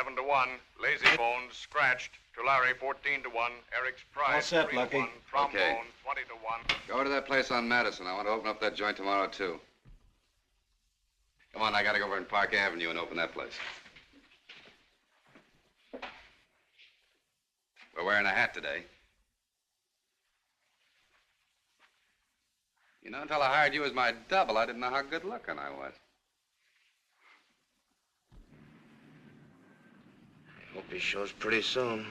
7-1. Lazy Bones scratched. Tulare 14-1. Eric's Pride All set, Lucky. 3-1. Trombone Okay. 20-1. Go to that place on Madison. I want to open up that joint tomorrow, too. Come on, I gotta go over in Park Avenue and open that place. We're wearing a hat today. You know, until I hired you as my double, I didn't know how good looking I was. I hope he shows pretty soon.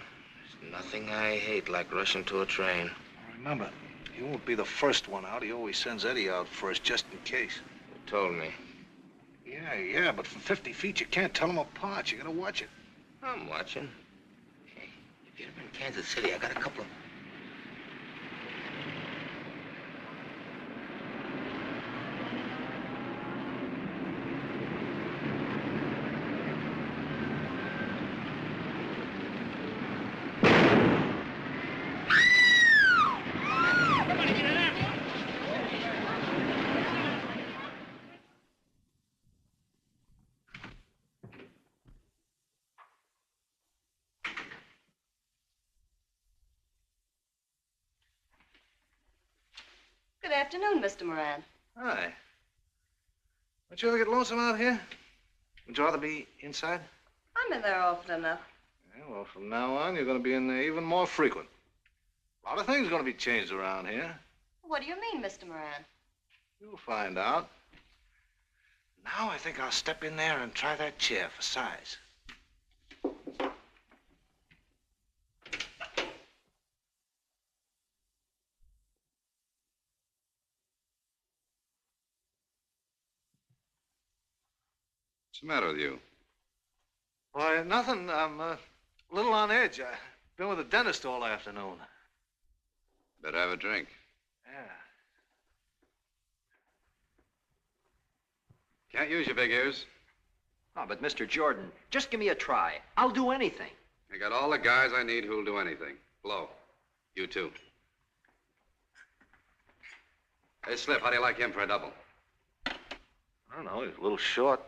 There's nothing I hate like rushing to a train. Remember, he won't be the first one out. He always sends Eddie out first, just in case. You told me. Yeah, but from 50 feet, you can't tell them apart. You gotta watch it. I'm watching. Hey, if you're in Kansas City, I got a couple of... Good afternoon, Mr. Moran. Hi. Don't you ever get lonesome out here? Would you rather be inside? I'm in there often enough. Yeah, well, from now on, you're going to be in there even more frequent. A lot of things are going to be changed around here. What do you mean, Mr. Moran? You'll find out. Now I think I'll step in there and try that chair for size. What's the matter with you? Why, nothing. I'm a little on edge. I've been with the dentist all afternoon. Better have a drink. Yeah. Can't use your big ears. Oh, but Mr. Jordan, just give me a try. I'll do anything. I got all the guys I need who'll do anything. Blow. You too. Hey, Slip, how do you like him for a double? I don't know. He's a little short.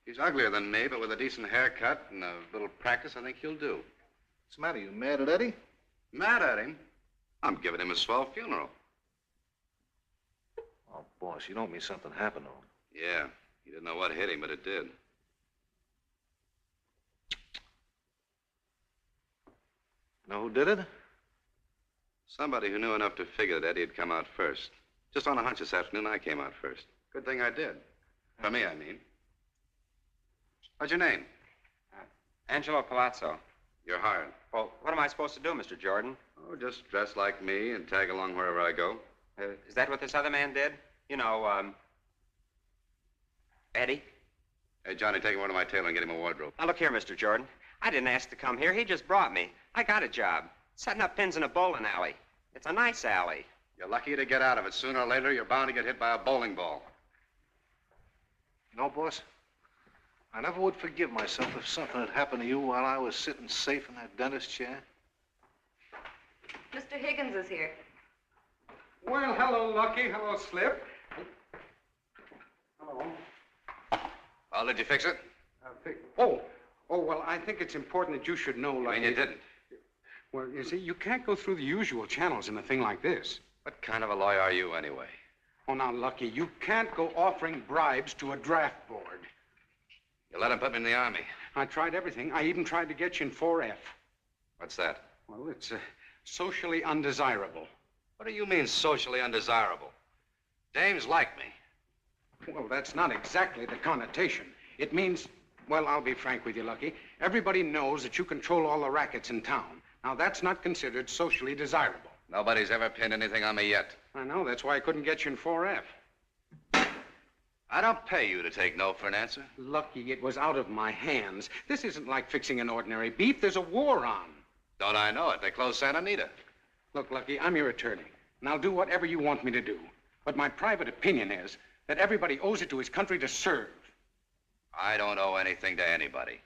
He's uglier than me, but with a decent haircut and a little practice, I think he'll do. What's the matter? You mad at Eddie? Mad at him? I'm giving him a swell funeral. Oh, boss, you don't mean something happened to him. Yeah, he didn't know what hit him, but it did. Know who did it? Somebody who knew enough to figure that Eddie had come out first. Just on a hunch this afternoon, I came out first. Good thing I did. For me, I mean. What's your name? Angelo Palazzo. You're hired. Well, what am I supposed to do, Mr. Jordan? Oh, just dress like me and tag along wherever I go. Is that what this other man did? You know, Eddie? Hey, Johnny, take him over to my tailor and get him a wardrobe. Now, look here, Mr. Jordan. I didn't ask to come here. He just brought me. I got a job. Setting up pins in a bowling alley. It's a nice alley. You're lucky to get out of it. Sooner or later, you're bound to get hit by a bowling ball. You know, boss, I never would forgive myself if something had happened to you while I was sitting safe in that dentist chair. Mr. Higgins is here. Well, hello, Lucky. Hello, Slip. Hello. Well, did you fix it? Oh, well, I think it's important that you should know, Lucky. I mean, you didn't. Well, you see, you can't go through the usual channels in a thing like this. What kind of a lawyer are you, anyway? Oh, now, Lucky, you can't go offering bribes to a draft board. You let him put me in the Army. I tried everything. I even tried to get you in 4F. What's that? Well, it's socially undesirable. What do you mean, socially undesirable? Dames like me. Well, that's not exactly the connotation. It means, well, I'll be frank with you, Lucky. Everybody knows that you control all the rackets in town. Now, that's not considered socially desirable. Nobody's ever pinned anything on me yet. I know. That's why I couldn't get you in 4F. I don't pay you to take no for an answer. Lucky, it was out of my hands. This isn't like fixing an ordinary beef. There's a war on. Don't I know it? They closed Santa Anita. Look, Lucky, I'm your attorney, and I'll do whatever you want me to do. But my private opinion is that everybody owes it to his country to serve. I don't owe anything to anybody.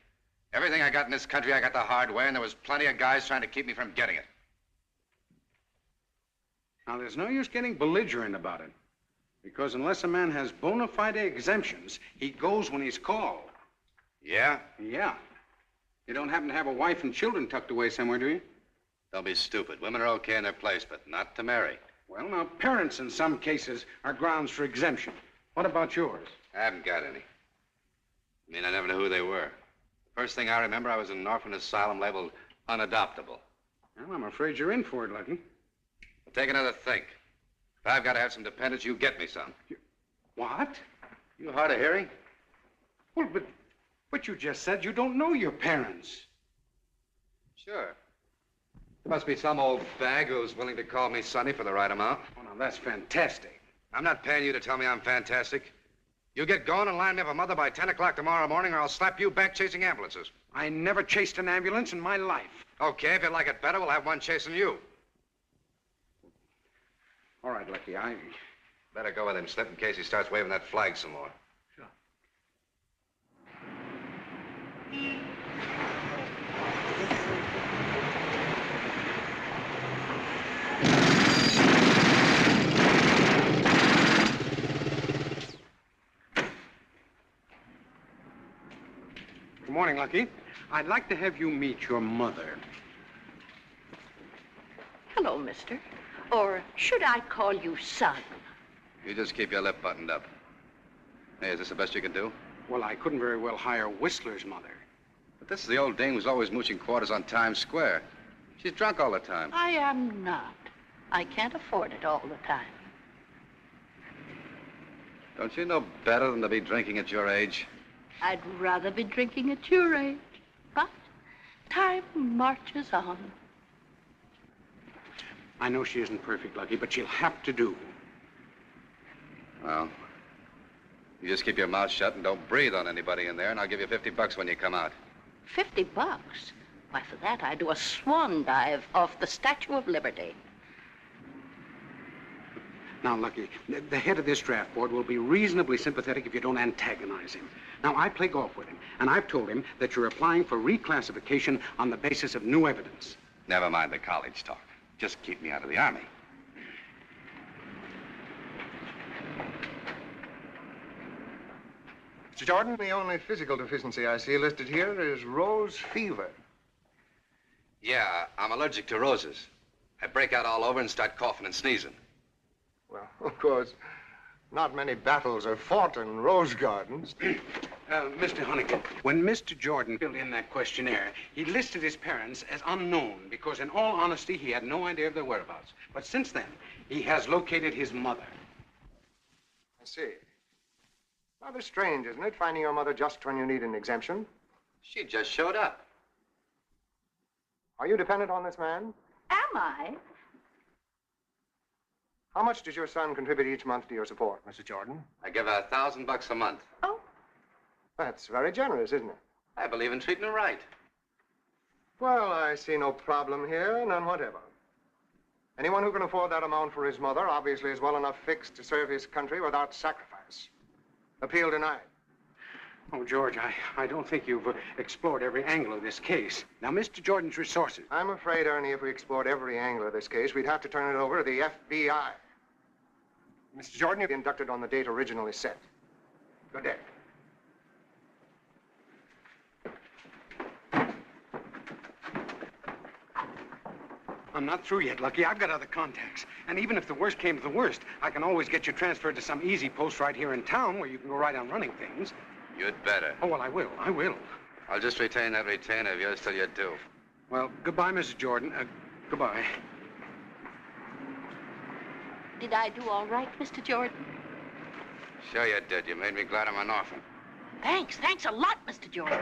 Everything I got in this country, I got the hard way, and there was plenty of guys trying to keep me from getting it. Now, there's no use getting belligerent about it, because unless a man has bona fide exemptions, he goes when he's called. Yeah? Yeah. You don't happen to have a wife and children tucked away somewhere, do you? Don't be stupid. Women are okay in their place, but not to marry. Well, now, parents in some cases are grounds for exemption. What about yours? I haven't got any. I mean, I never knew who they were. The first thing I remember, I was in an orphan asylum labeled unadoptable. Well, I'm afraid you're in for it, Lucky. But take another think. If I've got to have some dependents, you get me some. What? You hard of hearing? Well, but you just said you don't know your parents. Sure. There must be some old bag who's willing to call me Sonny for the right amount. Oh, now, that's fantastic. I'm not paying you to tell me I'm fantastic. You get going and line me up a mother by 10 o'clock tomorrow morning, or I'll slap you back chasing ambulances. I never chased an ambulance in my life. Okay, if you like it better, we'll have one chasing you. All right, Lucky, I... Better go with him, Slip, in case he starts waving that flag some more. Sure. Good morning, Lucky. I'd like to have you meet your mother. Hello, mister. Or should I call you son? You just keep your lip buttoned up. Hey, is this the best you can do? Well, I couldn't very well hire Whistler's mother. But this is the old dame who's always mooching quarters on Times Square. She's drunk all the time. I am not. I can't afford it all the time. Don't you know better than to be drinking at your age? I'd rather be drinking at your age. But time marches on. I know she isn't perfect, Lucky, but she'll have to do. Well, you just keep your mouth shut and don't breathe on anybody in there, and I'll give you $50 when you come out. $50? Why, for that, I'd do a swan dive off the Statue of Liberty. Now, Lucky, the head of this draft board will be reasonably sympathetic if you don't antagonize him. Now, I play golf with him, and I've told him that you're applying for reclassification on the basis of new evidence. Never mind the college talk. Just keep me out of the Army. Mr. Jordan, the only physical deficiency I see listed here is rose fever. Yeah, I'm allergic to roses. I break out all over and start coughing and sneezing. Well, of course, not many battles are fought in rose gardens. Mr. Honeycutt, when Mr. Jordan filled in that questionnaire, he listed his parents as unknown because, in all honesty, he had no idea of their whereabouts. But since then, he has located his mother. I see. Rather strange, isn't it, finding your mother just when you need an exemption? She just showed up. Are you dependent on this man? Am I? How much does your son contribute each month to your support, Mrs. Jordan? I give her $1,000 a month. Oh, That's very generous, isn't it? I believe in treating her right. Well, I see no problem here, none whatever. Anyone who can afford that amount for his mother obviously is well enough fixed to serve his country without sacrifice. Appeal denied. Oh, George, I don't think you've explored every angle of this case. Now, Mr. Jordan's resources. I'm afraid, Ernie, if we explored every angle of this case, we'd have to turn it over to the FBI. Mr. Jordan, you'll be inducted on the date originally set. Good day. I'm not through yet, Lucky. I've got other contacts. And even if the worst came to the worst, I can always get you transferred to some easy post right here in town where you can go right on running things. You'd better. Oh, well, I will. I will. I'll just retain that retainer of yours till you do. Well, goodbye, Mrs. Jordan. Goodbye. did I do all right, Mr. Jordan? Sure you did. You made me glad I'm an orphan. Thanks a lot, Mr. Jordan.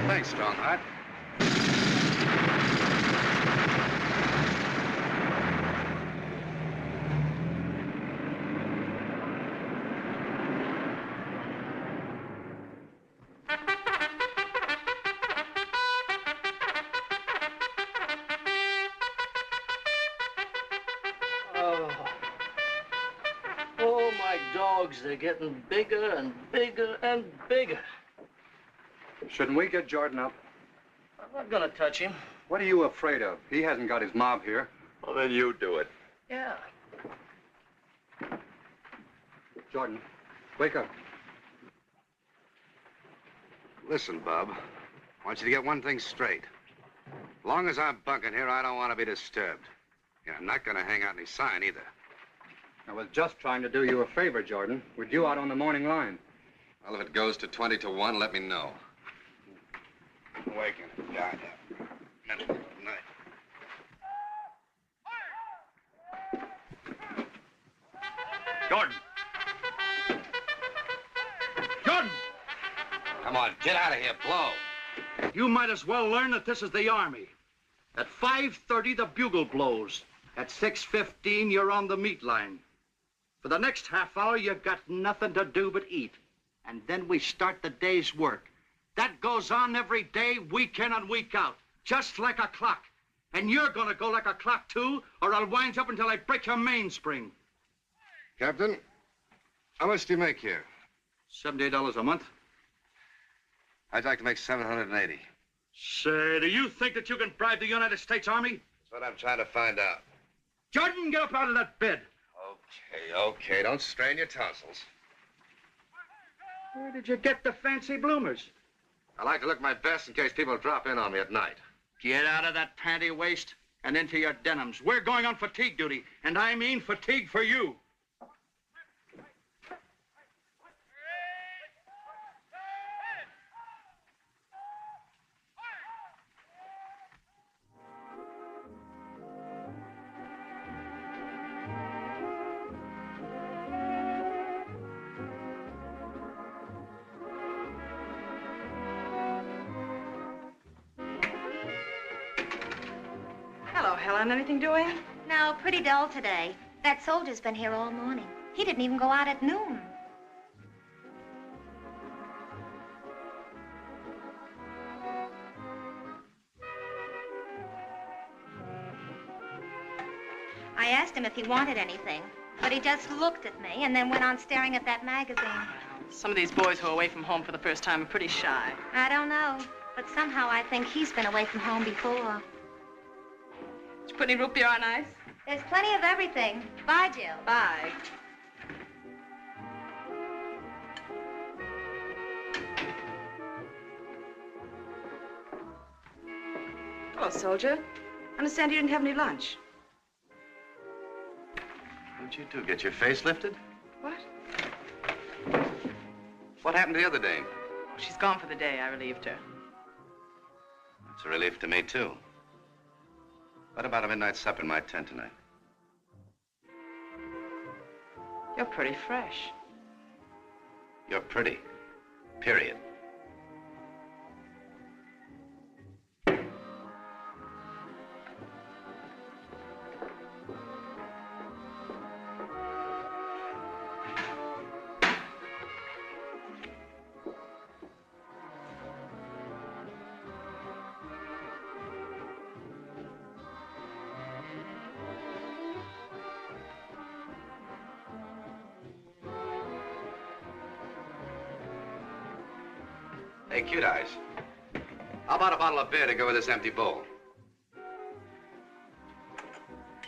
Thanks, Strongheart. Oh, my dogs, they're getting bigger and bigger and bigger. Shouldn't we get Jordan up? I'm not gonna touch him. What are you afraid of? He hasn't got his mob here. Well, then you do it. Yeah. Jordan, wake up. Listen, Bob. I want you to get one thing straight. As long as I'm bunking here, I don't want to be disturbed. And I'm not going to hang out any sign either. I was just trying to do you a favor, Jordan. We're due out on the morning line. Well, if it goes to 20 to 1, let me know. Awaken. Yeah, middle of the night. Jordan! Jordan! Come on, get out of here, blow. You might as well learn that this is the Army. At 5:30, the bugle blows. At 6:15, you're on the meat line. For the next half hour, you've got nothing to do but eat. And then we start the day's work. That goes on every day, week in and week out, just like a clock. And you're gonna go like a clock, too, or I'll wind you up until I break your mainspring. Captain, how much do you make here? $78 a month. I'd like to make 780. Say, do you think that you can bribe the United States Army? That's what I'm trying to find out. Jordan, get up out of that bed. Okay, don't strain your tonsils. Where did you get the fancy bloomers? I like to look my best in case people drop in on me at night. Get out of that panty waist and into your denims. We're going on fatigue duty, and I mean fatigue for you. Hello, Helen. Anything doing? No, pretty dull today. That soldier's been here all morning. He didn't even go out at noon. I asked him if he wanted anything, but he just looked at me and then went on staring at that magazine. Some of these boys who are away from home for the first time are pretty shy. I don't know, but somehow I think he's been away from home before. Did you put any root beer on ice? There's plenty of everything. Bye, Jill. Bye. Hello, soldier. Understand you didn't have any lunch. What'd you do, get your face lifted? What? What happened to the other dame? Oh, she's gone for the day. I relieved her. It's a relief to me, too. What about a midnight supper in my tent tonight? You're pretty fresh. You're pretty. Period. Hey, Cute Eyes. How about a bottle of beer to go with this empty bowl?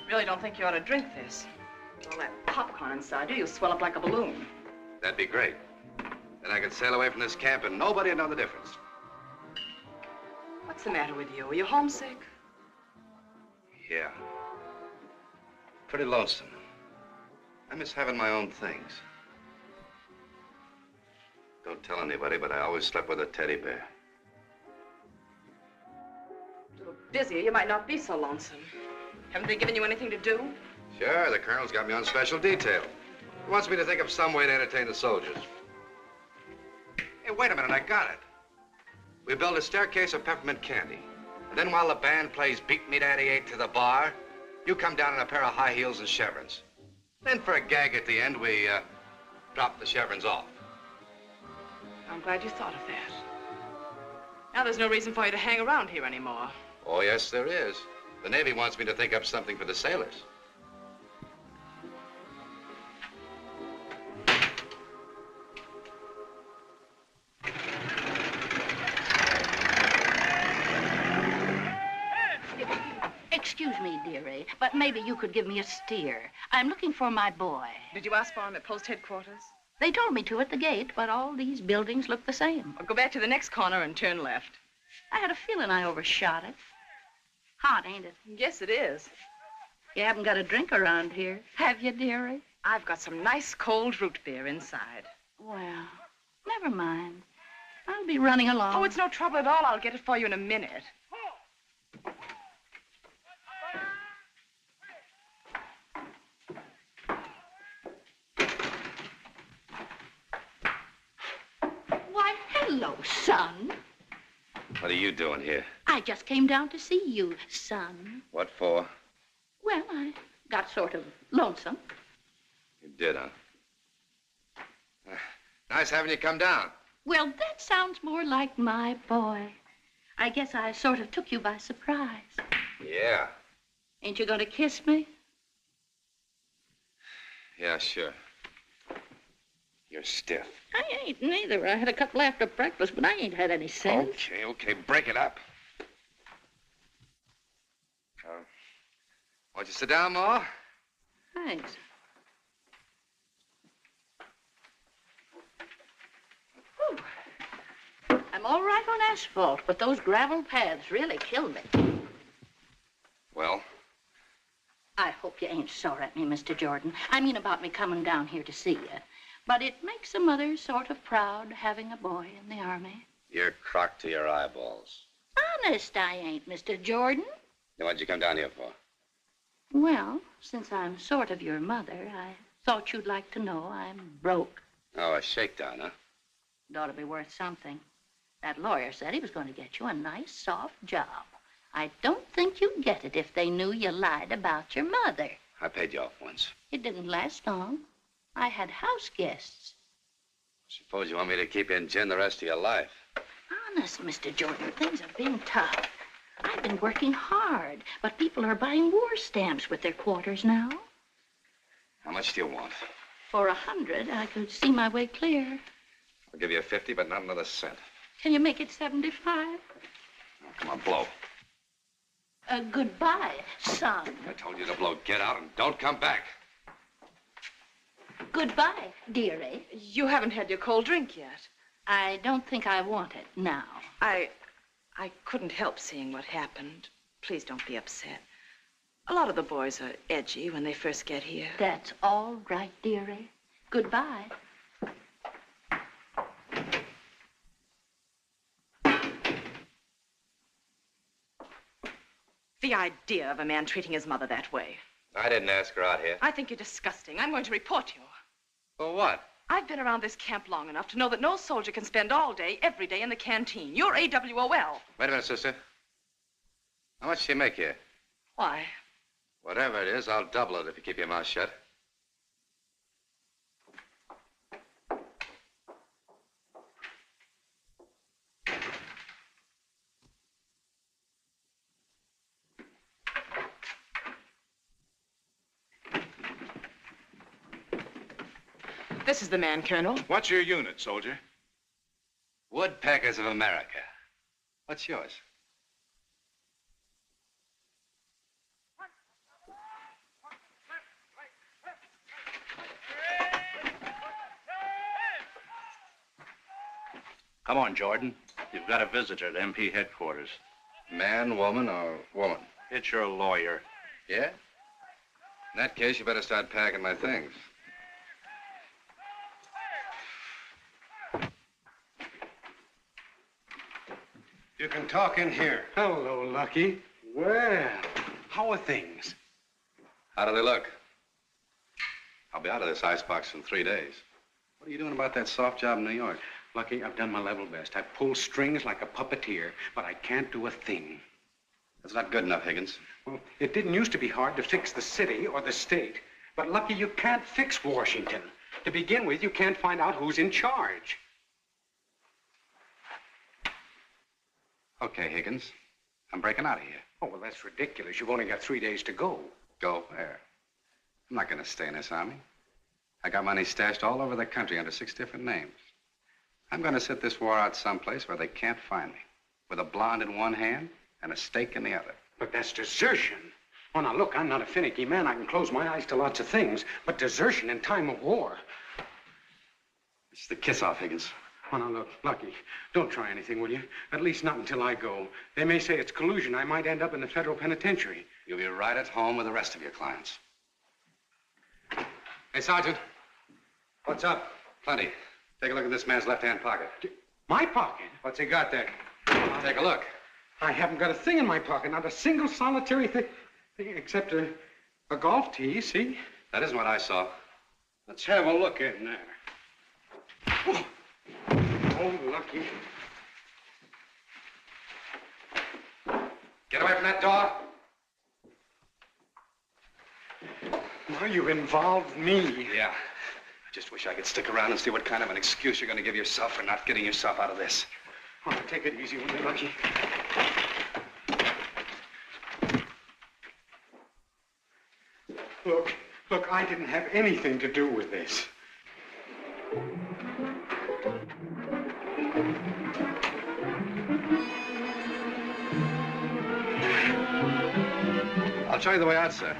Really don't think you ought to drink this. All that popcorn inside you, you'll swell up like a balloon. That'd be great. Then I could sail away from this camp and nobody would know the difference. What's the matter with you? Are you homesick? Yeah. Pretty lonesome. I miss having my own things. Don't tell anybody, but I always slept with a teddy bear. A little busier, you might not be so lonesome. Haven't they given you anything to do? Sure, the colonel's got me on special detail. He wants me to think of some way to entertain the soldiers. Hey, wait a minute, I got it. We build a staircase of peppermint candy. And then while the band plays Beat Me Daddy 8 to the bar, you come down in a pair of high heels and chevrons. Then for a gag at the end, we drop the chevrons off. I'm glad you thought of that. Now there's no reason for you to hang around here anymore. Oh, yes, there is. The Navy wants me to think up something for the sailors. Excuse me, dearie, but maybe you could give me a steer. I'm looking for my boy. Did you ask for him at post headquarters? They told me to at the gate, but all these buildings look the same. Well, go back to the next corner and turn left. I had a feeling I overshot it. Hot, ain't it? Yes, it is. You haven't got a drink around here, have you, dearie? I've got some nice cold root beer inside. Well, never mind. I'll be running along. Oh, it's no trouble at all. I'll get it for you in a minute. Why, hello, son. What are you doing here? I just came down to see you, son. What for? Well, I got sort of lonesome. You did, huh? Nice having you come down. Well, that sounds more like my boy. I guess I sort of took you by surprise. Yeah. Ain't you gonna kiss me? Yeah, sure. You're stiff. I ain't neither. I had a couple after breakfast, but I ain't had any sense. Okay, break it up. Won't you sit down, Ma? Thanks. Whew. I'm all right on asphalt, but those gravel paths really kill me. Well? I hope you ain't sore at me, Mr. Jordan. I mean about me coming down here to see you. But it makes a mother sort of proud having a boy in the Army. You're crocked to your eyeballs. Honest, I ain't, Mr. Jordan. Then what'd you come down here for? Well, since I'm sort of your mother, I thought you'd like to know I'm broke. Oh, a shakedown, huh? It ought to be worth something. That lawyer said he was going to get you a nice, soft job. I don't think you'd get it if they knew you lied about your mother. I paid you off once. It didn't last long. I had house guests. Suppose you want me to keep you in gin the rest of your life. Honest, Mr. Jordan, things have been tough. I've been working hard, but people are buying war stamps with their quarters now. How much do you want? For 100, I could see my way clear. I'll give you 50, but not another cent. Can you make it 75? Oh, come on, blow. Goodbye, son. I told you to blow. Get out and don't come back. Goodbye, dearie. You haven't had your cold drink yet. I don't think I want it now. I couldn't help seeing what happened. Please don't be upset. A lot of the boys are edgy when they first get here. That's all right, dearie. Goodbye. The idea of a man treating his mother that way. I didn't ask her out here. I think you're disgusting. I'm going to report you. For what? I've been around this camp long enough to know that no soldier can spend all day, every day in the canteen. You're AWOL. Wait a minute, sister. How much do you make here? Why? Whatever it is, I'll double it if you keep your mouth shut. This is the man, Colonel. What's your unit, soldier? Woodpeckers of America. What's yours? Come on, Jordan. You've got a visitor at MP headquarters. Man, woman, or woman? It's your lawyer. Yeah? In that case, you better start packing my things. You can talk in here. Hello, Lucky. Well, how are things? How do they look? I'll be out of this icebox in 3 days. What are you doing about that soft job in New York? Lucky, I've done my level best. I pull strings like a puppeteer, but I can't do a thing. That's not good enough, Higgins. Well, it didn't used to be hard to fix the city or the state. But, Lucky, you can't fix Washington. To begin with, you can't find out who's in charge. Okay, Higgins. I'm breaking out of here. Oh, well, that's ridiculous. You've only got 3 days to go. Go where? I'm not going to stay in this army. I got money stashed all over the country under 6 different names. I'm going to sit this war out someplace where they can't find me, with a blonde in one hand and a stake in the other. But that's desertion. Oh, now, look, I'm not a finicky man. I can close my eyes to lots of things. But desertion in time of war. It's the kiss-off, Higgins. Oh, now, look, Lucky, don't try anything, will you? At least not until I go. They may say it's collusion. I might end up in the federal penitentiary. You'll be right at home with the rest of your clients. Hey, Sergeant. What's up? Plenty. Take a look at this man's left-hand pocket. My pocket? What's he got there? Take a look. I haven't got a thing in my pocket, not a single solitary thing except a golf tee, see? That isn't what I saw. Let's have a look in there. Oh, Lucky. Get away from that door. Now you've involved me. Yeah. I just wish I could stick around and see what kind of an excuse you're going to give yourself for not getting yourself out of this. Oh, take it easy, will you, Lucky? Look, I didn't have anything to do with this. I'll show you the way out, sir.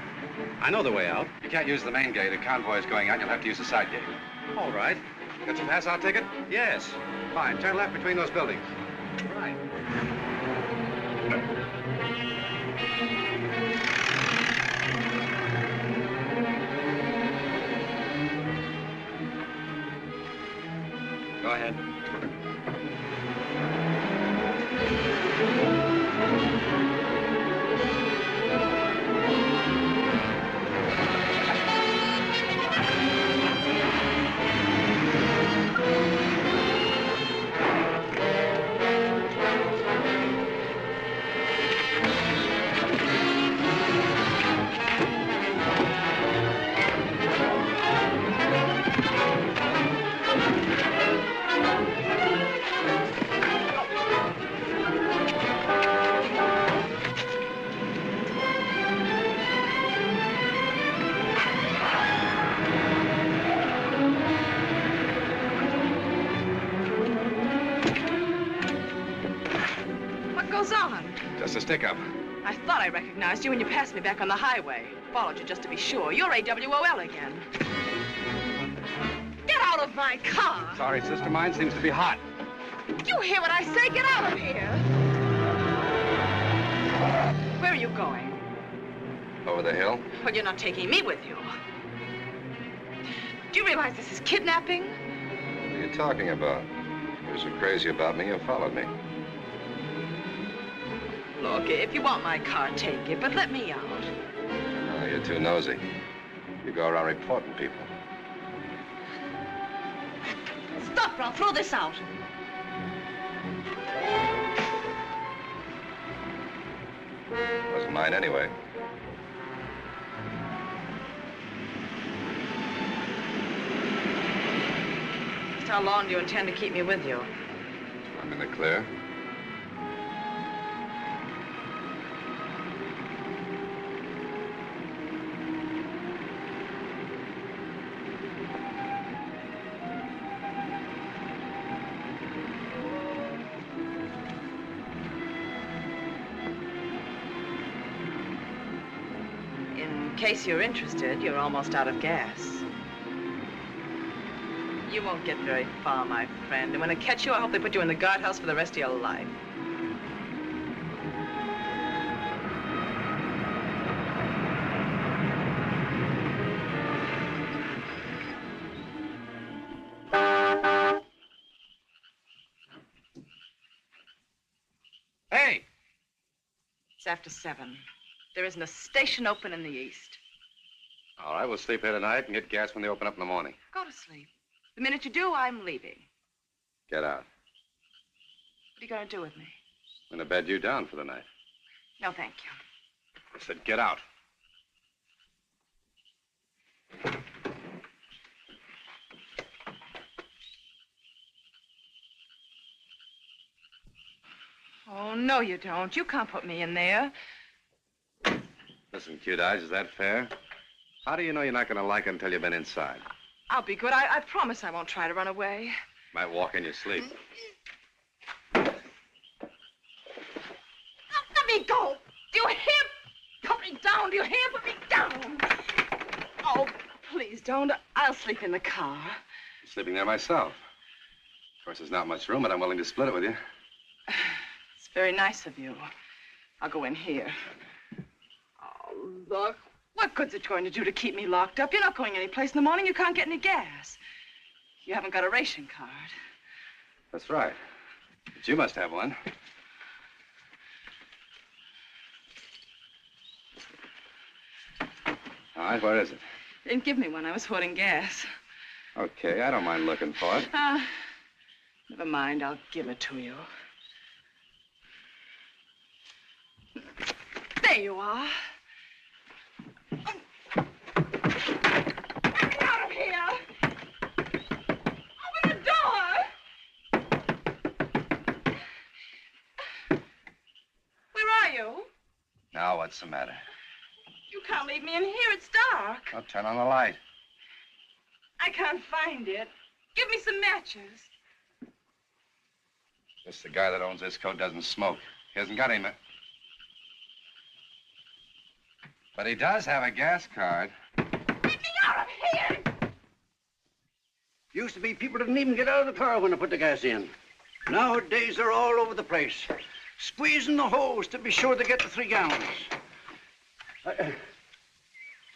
I know the way out. You can't use the main gate. A convoy is going out. You'll have to use the side gate. All right. Got your pass-out ticket? Yes. Fine. Turn left between those buildings. Right. Go ahead. Just a stick-up. I thought I recognized you when you passed me back on the highway. Followed you just to be sure. You're AWOL again. Get out of my car! Sorry, sister. Mine seems to be hot. You hear what I say? Get out of here! Where are you going? Over the hill? Well, you're not taking me with you. Do you realize this is kidnapping? What are you talking about? You're so crazy about me, you followed me. Look, if you want my car, take it, but let me out. Oh, you're too nosy. You go around reporting people. Stop, or I'll throw this out. Wasn't mine anyway. Just how long do you intend to keep me with you? I'm in the clear. In case you're interested, you're almost out of gas. You won't get very far, my friend. And when I catch you, I hope they put you in the guardhouse for the rest of your life. Hey! It's after 7. There isn't a station open in the east. All right, we'll sleep here tonight and get gas when they open up in the morning. Go to sleep. The minute you do, I'm leaving. Get out. What are you going to do with me? I'm going to bed you down for the night. No, thank you. I said get out. Oh, no, you don't. You can't put me in there. Listen, cute eyes, is that fair? How do you know you're not going to like it until you've been inside? I'll be good. I promise I won't try to run away. Might walk in your sleep. Let me go. Do you hear? Put me down. Do you hear? Put me down. Oh, please don't. I'll sleep in the car. I'm sleeping there myself. Of course, there's not much room, but I'm willing to split it with you. It's very nice of you. I'll go in here. Oh, look. What good's it going to do to keep me locked up? You're not going anyplace in the morning. You can't get any gas. You haven't got a ration card. That's right. But you must have one. All right, where is it? They didn't give me one. I was hoarding gas. Okay, I don't mind looking for it. Never mind. I'll give it to you. There you are. Get out of here! Open the door! Where are you? Now, what's the matter? You can't leave me in here. It's dark. Well, turn on the light. I can't find it. Give me some matches. This the guy that owns this coat doesn't smoke. He hasn't got any. But he does have a gas card. Get me out of here! Used to be people didn't even get out of the car when they put the gas in. Nowadays, they're all over the place, squeezing the hose to be sure they get the 3 gallons.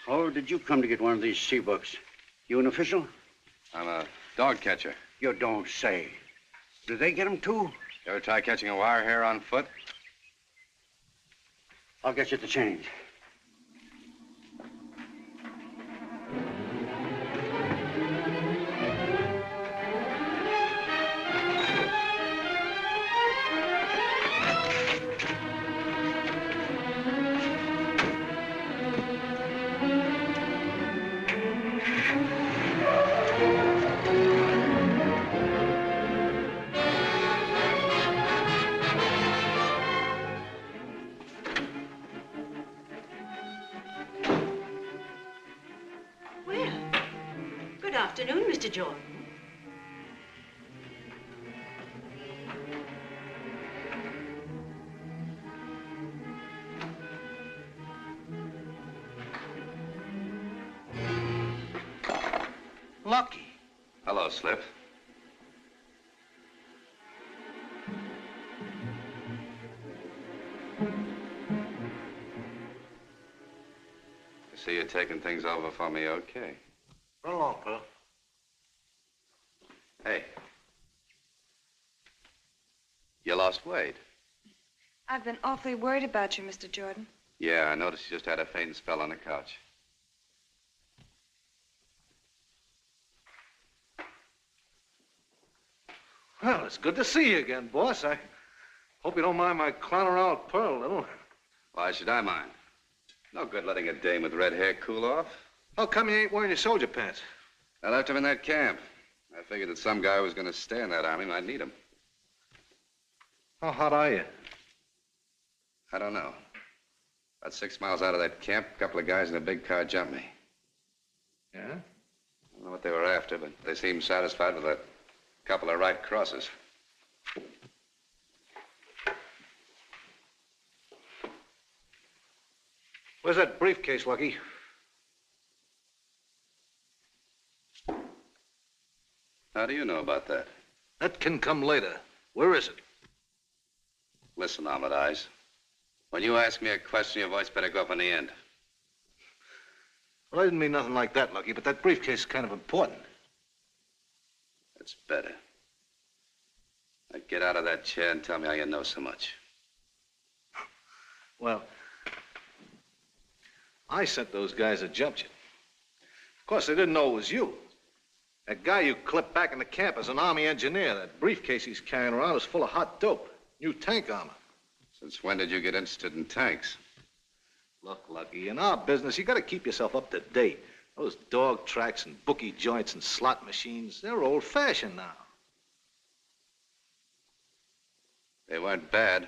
How did you come to get one of these sea books? You an official? I'm a dog catcher. You don't say. Do they get them too? You ever try catching a wire hair on foot? I'll get you the change. Good afternoon, Mr. Jordan. Lucky. Hello, Slip. I see you're taking things over for me, okay. Run along, Pearl. Hey. You lost weight. I've been awfully worried about you, Mr. Jordan. Yeah, I noticed you just had a fainting spell on the couch. Well, it's good to see you again, boss. I hope you don't mind my clowning around with Pearl a little. Why should I mind? No good letting a dame with red hair cool off. How come you ain't wearing your soldier pants? I left him in that camp. I figured that some guy who was going to stay in that army might need him. How hot are you? I don't know. About 6 miles out of that camp, a couple of guys in a big car jumped me. Yeah? I don't know what they were after, but they seemed satisfied with a couple of right crosses. Where's that briefcase, Lucky? How do you know about that? That can come later. Where is it? Listen, Omelet Eyes. When you ask me a question, your voice better go up on the end. Well, I didn't mean nothing like that, Lucky, but that briefcase is kind of important. That's better. Now get out of that chair and tell me how you know so much. Well, I sent those guys that jumped you. Of course, they didn't know it was you. That guy you clipped back in the camp is an Army engineer. That briefcase he's carrying around is full of hot dope. New tank armor. Since when did you get interested in tanks? Look, Lucky, in our business, you gotta keep yourself up to date. Those dog tracks and bookie joints and slot machines, they're old-fashioned now. They weren't bad.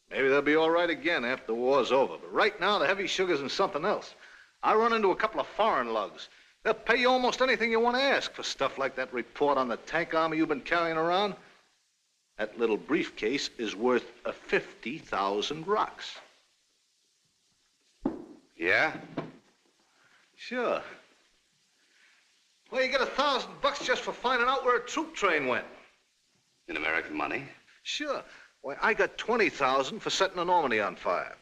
Maybe they'll be all right again after the war's over. But right now, the heavy sugar's in something else. I run into a couple of foreign lugs. They'll pay you almost anything you want to ask for stuff like that report on the tank armor you've been carrying around. That little briefcase is worth 50,000 rocks. Yeah? Sure. Well, you get $1,000 just for finding out where a troop train went. In American money? Sure. Why, I got 20,000 for setting the Normandy on fire.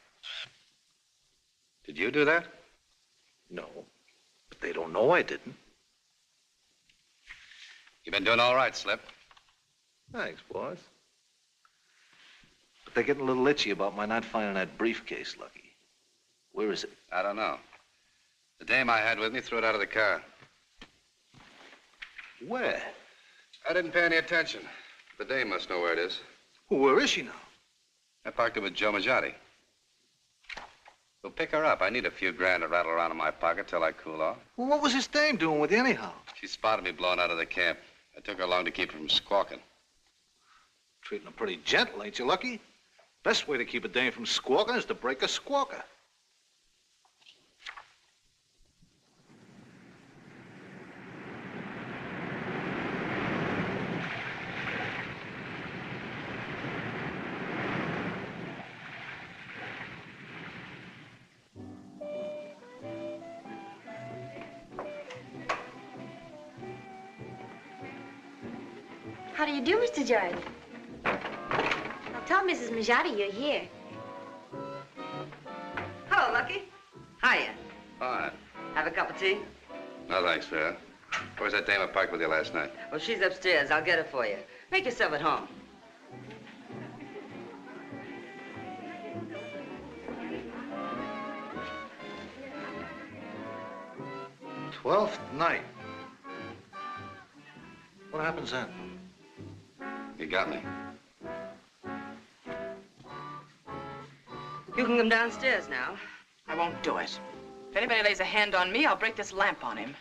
Did you do that? No, but they don't know I didn't. You've been doing all right, Slip. Thanks, boys. But they're getting a little itchy about my not finding that briefcase, Lucky. Where is it? I don't know. The dame I had with me threw it out of the car. Where? I didn't pay any attention. The dame must know where it is. Well, where is she now? I parked it with Joe Majati. We'll pick her up. I need a few grand to rattle around in my pocket till I cool off. Well, what was this dame doing with you anyhow? She spotted me blowing out of the camp. I took her along to keep her from squawking. Treating her pretty gentle, ain't you, Lucky? Best way to keep a dame from squawking is to break a squawker. How do you do, Mr. Jordan? I'll tell Mrs. Majati you're here. Hello, Lucky. Hiya. Fine. Have a cup of tea? No, thanks, Vera. Where's that dame I parked with you last night? Well, she's upstairs. I'll get her for you. Make yourself at home. Twelfth night. What happens then? You got me. You can come downstairs now. I won't do it. If anybody lays a hand on me, I'll break this lamp on him.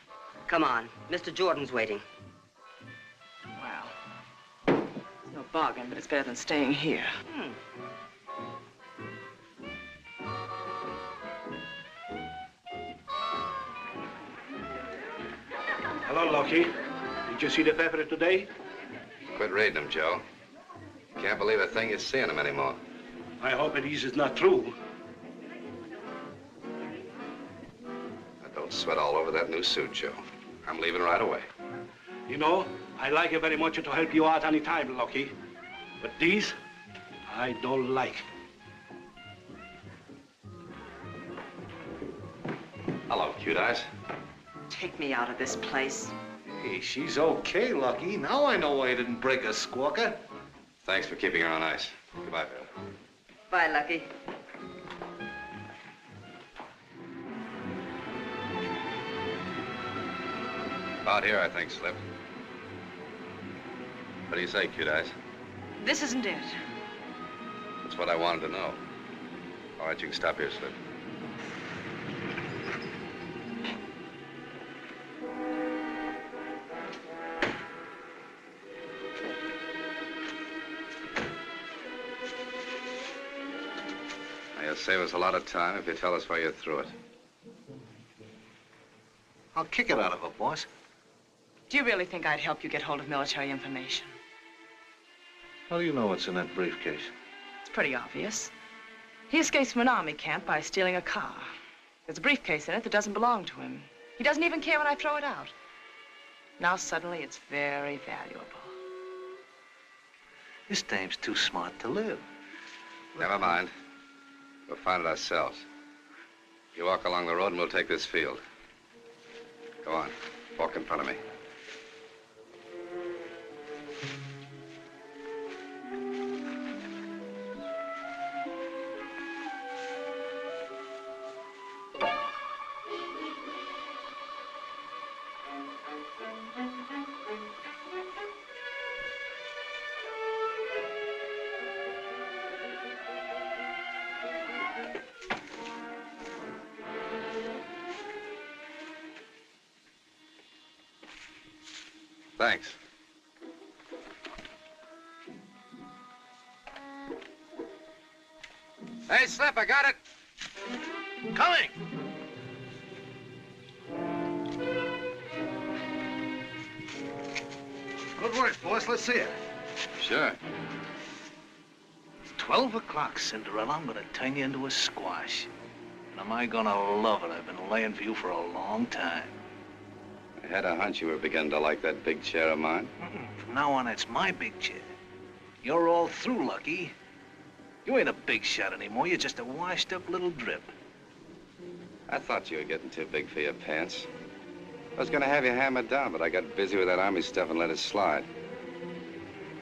Come on. Mr. Jordan's waiting. Well, it's no bargain, but it's better than staying here. Hello, Lucky. Did you see the paper today? Quit reading them, Joe. Can't believe a thing you see in them anymore. I hope it is not true. Now, don't sweat all over that new suit, Joe. I'm leaving right away. You know, I like you very much to help you out any time, Lucky. But these, I don't like. Hello, cute eyes. Take me out of this place. Hey, she's okay, Lucky. Now I know why you didn't break a squawker. Thanks for keeping her on ice. Goodbye, Vera. Bye, Lucky. About here, I think, Slip. What do you say, cute eyes? This isn't it. That's what I wanted to know. All right, you can stop here, Slip. You'll save us a lot of time if you tell us why you threw it. I'll kick it out of her, boss. Do you really think I'd help you get hold of military information? How do you know what's in that briefcase? It's pretty obvious. He escapes from an army camp by stealing a car. There's a briefcase in it that doesn't belong to him. He doesn't even care when I throw it out. Now suddenly it's very valuable. This dame's too smart to live. Never mind. We'll find it ourselves. You walk along the road and we'll take this field. Go on. Walk in front of me. Thanks. Hey, Slip, I got it. Coming! Good work, boss. Let's see it. Sure. It's 12 o'clock, Cinderella. I'm gonna turn you into a squash. And am I gonna love it? I've been laying for you for a long time. I had a hunch you were beginning to like that big chair of mine. From now on, it's my big chair. You're all through, Lucky. You ain't a big shot anymore. You're just a washed-up little drip. I thought you were getting too big for your pants. I was gonna have you hammered down, but I got busy with that Army stuff and let it slide.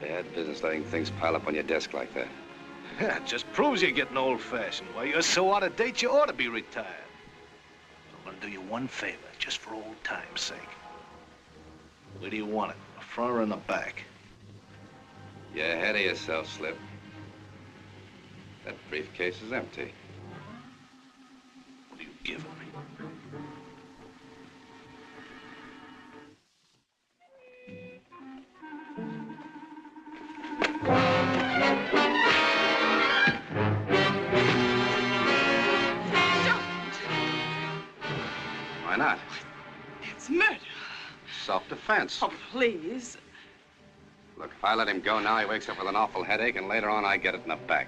Bad business letting things pile up on your desk like that. Yeah, it just proves you're getting old-fashioned. Why, you're so out of date, you ought to be retired. I'm gonna do you one favor, just for old time's sake. Where do you want it, the front or in the back? You're ahead of yourself, Slip. That briefcase is empty. What are you giving me? Why not? It's murder. Self-defense. Oh, please. Look, if I let him go now, he wakes up with an awful headache, and later on, I get it in the back.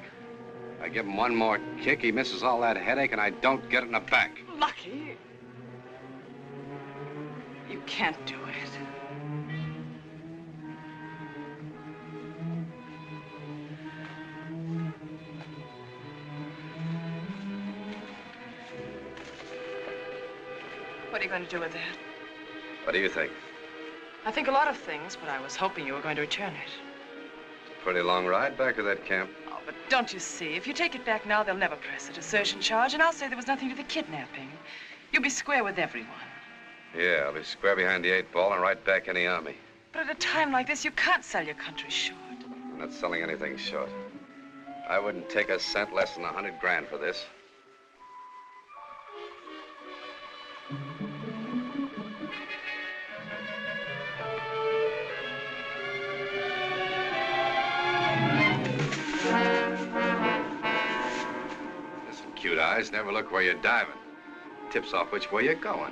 I give him one more kick, he misses all that headache, and I don't get it in the back. Lucky. You can't do it. What are you going to do with that? What do you think? I think a lot of things, but I was hoping you were going to return it. Pretty long ride back to that camp. Oh, but don't you see? If you take it back now, they'll never press a desertion charge, and I'll say there was nothing to the kidnapping. You'll be square with everyone. Yeah, I'll be square behind the 8-ball and right back in the Army. But at a time like this, you can't sell your country short. I'm not selling anything short. I wouldn't take a cent less than 100 grand for this. Listen, cute eyes, never look where you're diving. Tips off which way you're going.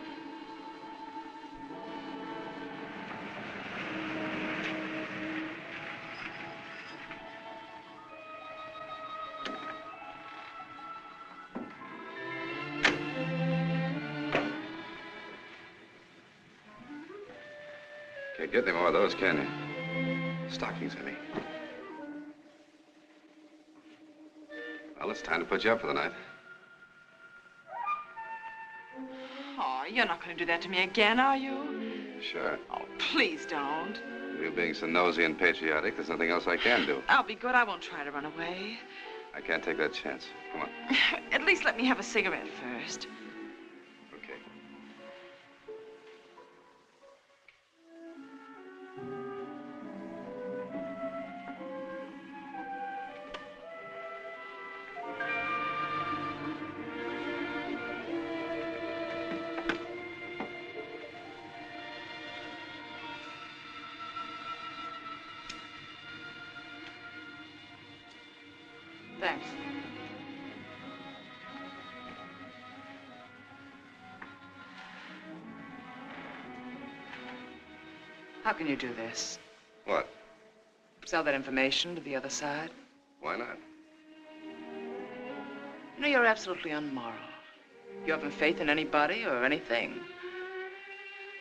Can't get any more of those, can you? Stockings, I mean. Well, it's time to put you up for the night. Oh, you're not going to do that to me again, are you? Sure. Oh, please don't. You being so nosy and patriotic, there's nothing else I can do. I'll be good. I won't try to run away. I can't take that chance. Come on. At least let me have a cigarette first. Okay. Thanks. How can you do this? What? Sell that information to the other side? Why not? You know, you're absolutely unmoral. You haven't faith in anybody or anything.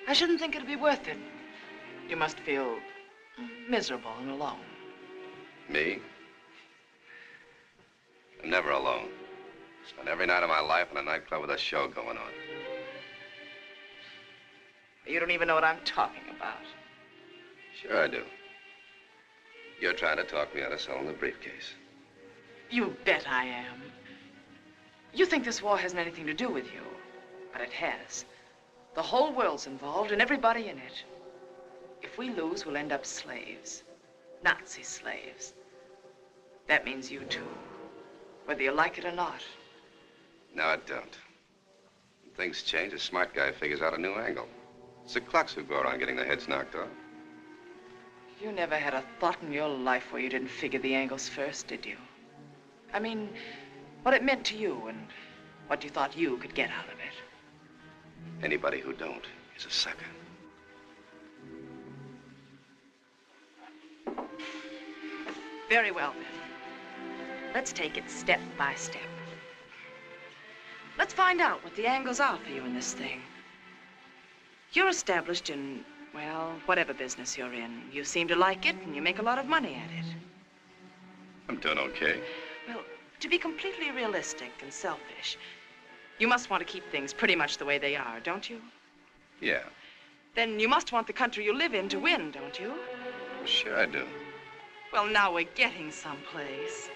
I shouldn't think it'd be worth it. You must feel miserable and alone. Me? I'm never alone. Spend every night of my life in a nightclub with a show going on. You don't even know what I'm talking about. Sure I do. You're trying to talk me out of selling the briefcase. You bet I am. You think this war hasn't anything to do with you, but it has. The whole world's involved and everybody in it. If we lose, we'll end up slaves. Nazi slaves. That means you too, whether you like it or not. No, I don't. When things change, a smart guy figures out a new angle. It's the clucks who go around getting their heads knocked off. You never had a thought in your life where you didn't figure the angles first, did you? I mean, what it meant to you and what you thought you could get out of it. Anybody who don't is a sucker. Very well, then. Let's take it step by step. Let's find out what the angles are for you in this thing. You're established in, well, whatever business you're in. You seem to like it, and you make a lot of money at it. I'm doing okay. Well, to be completely realistic and selfish, you must want to keep things pretty much the way they are, don't you? Yeah, Then you must want the country you live in to win, don't you? sure I do. Well, now we're getting someplace.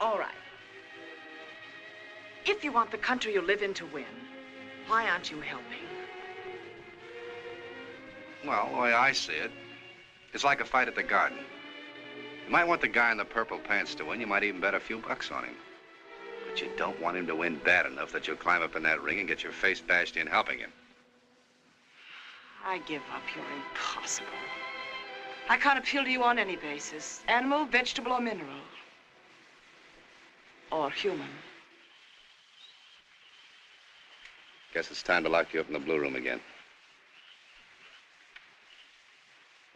All right. If you want the country you live in to win, why aren't you helping? Well, the way I see it, it's like a fight at the Garden. You might want the guy in the purple pants to win. You might even bet a few bucks on him. But you don't want him to win bad enough that you'll climb up in that ring and get your face bashed in helping him. I give up. You're impossible. I can't appeal to you on any basis. Animal, vegetable, or mineral. Or human. Guess it's time to lock you up in the blue room again.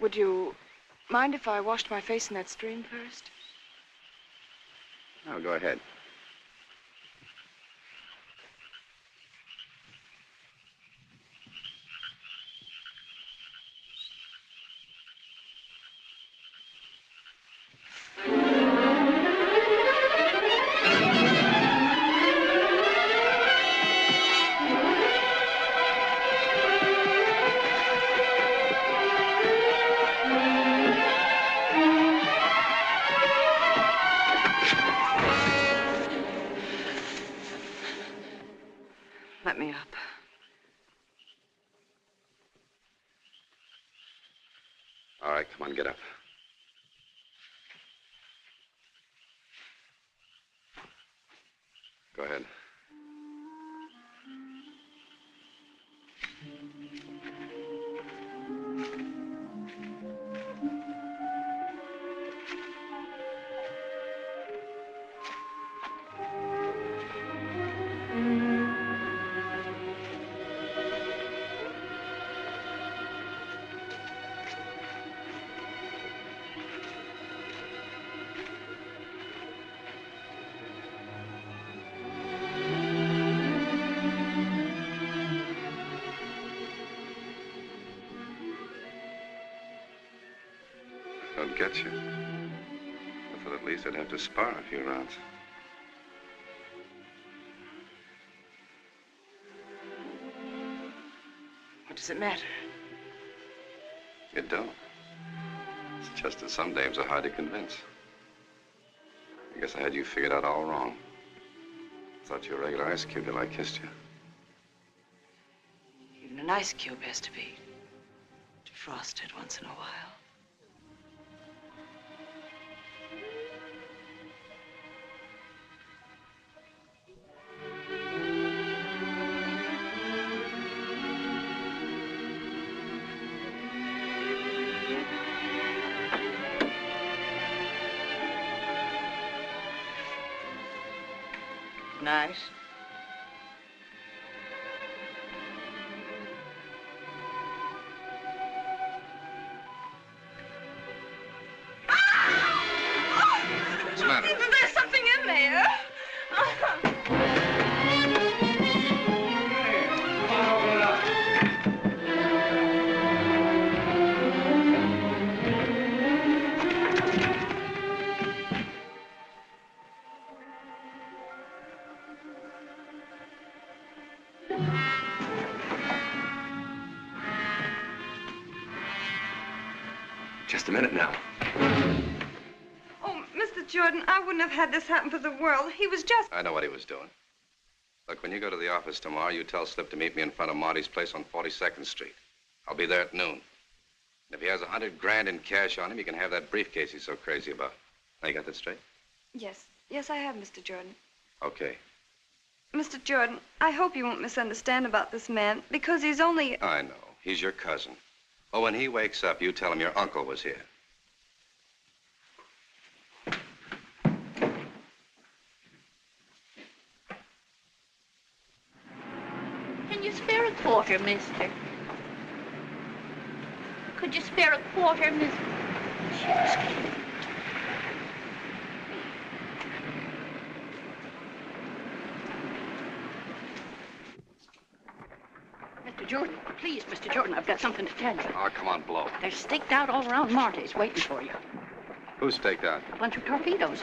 Would you mind if I washed my face in that stream first? Oh, go ahead. Let me up. All right, come on, get up. Go ahead. Don't get you. I thought at least I'd have to spar a few rounds. What does it matter? It don't. It's just that some dames are hard to convince. I guess I had you figured out all wrong. Thought you were a regular ice cube till I kissed you. Even an ice cube has to be defrosted once in a while. Nice. What's the matter? There's something in there. Just a minute now. Oh, Mr. Jordan, I wouldn't have had this happen for the world. He was just... I know what he was doing. Look, when you go to the office tomorrow, you tell Slip to meet me in front of Marty's place on 42nd Street. I'll be there at noon. And if he has $100 grand in cash on him, you can have that briefcase he's so crazy about. Now, you got that straight? Yes. Yes, I have, Mr. Jordan. Okay. Mr. Jordan, I hope you won't misunderstand about this man, because he's only... I know. He's your cousin. Well, when he wakes up, you tell him your uncle was here. Can you spare a quarter, mister? Could you spare a quarter, mister? Mr. Jordan, please, Mr. Jordan, I've got something to tell you. Oh, come on, blow. They're staked out all around Marty's, waiting for you. Who's staked out? A bunch of torpedoes.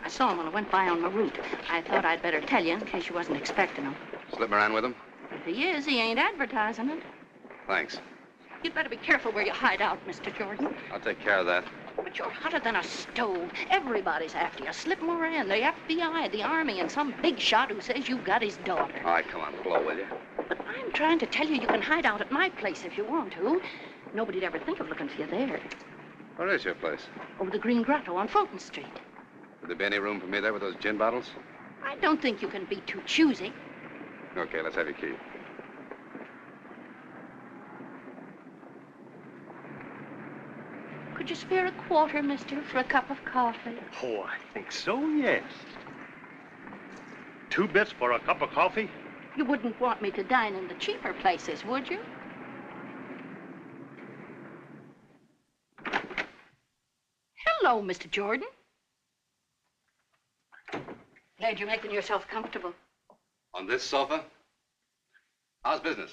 I saw them when I went by on my route. I thought I'd better tell you in case you wasn't expecting them. Slip around with him? If he is, he ain't advertising it. Thanks. You'd better be careful where you hide out, Mr. Jordan. I'll take care of that. But you're hotter than a stove. Everybody's after you. Slip Moran, the FBI, the Army, and some big shot who says you've got his daughter. All right, come on, blow, will you? But I'm trying to tell you can hide out at my place if you want to. Nobody'd ever think of looking for you there. Where is your place? Over the Green Grotto on Fulton Street. Would there be any room for me there with those gin bottles? I don't think you can be too choosy. Okay, let's have your key. Could you spare a quarter, mister, for a cup of coffee? Oh, I think so, yes. 2 bits for a cup of coffee? You wouldn't want me to dine in the cheaper places, would you? Hello, Mr. Jordan. Glad you're making yourself comfortable. On this sofa? How's business?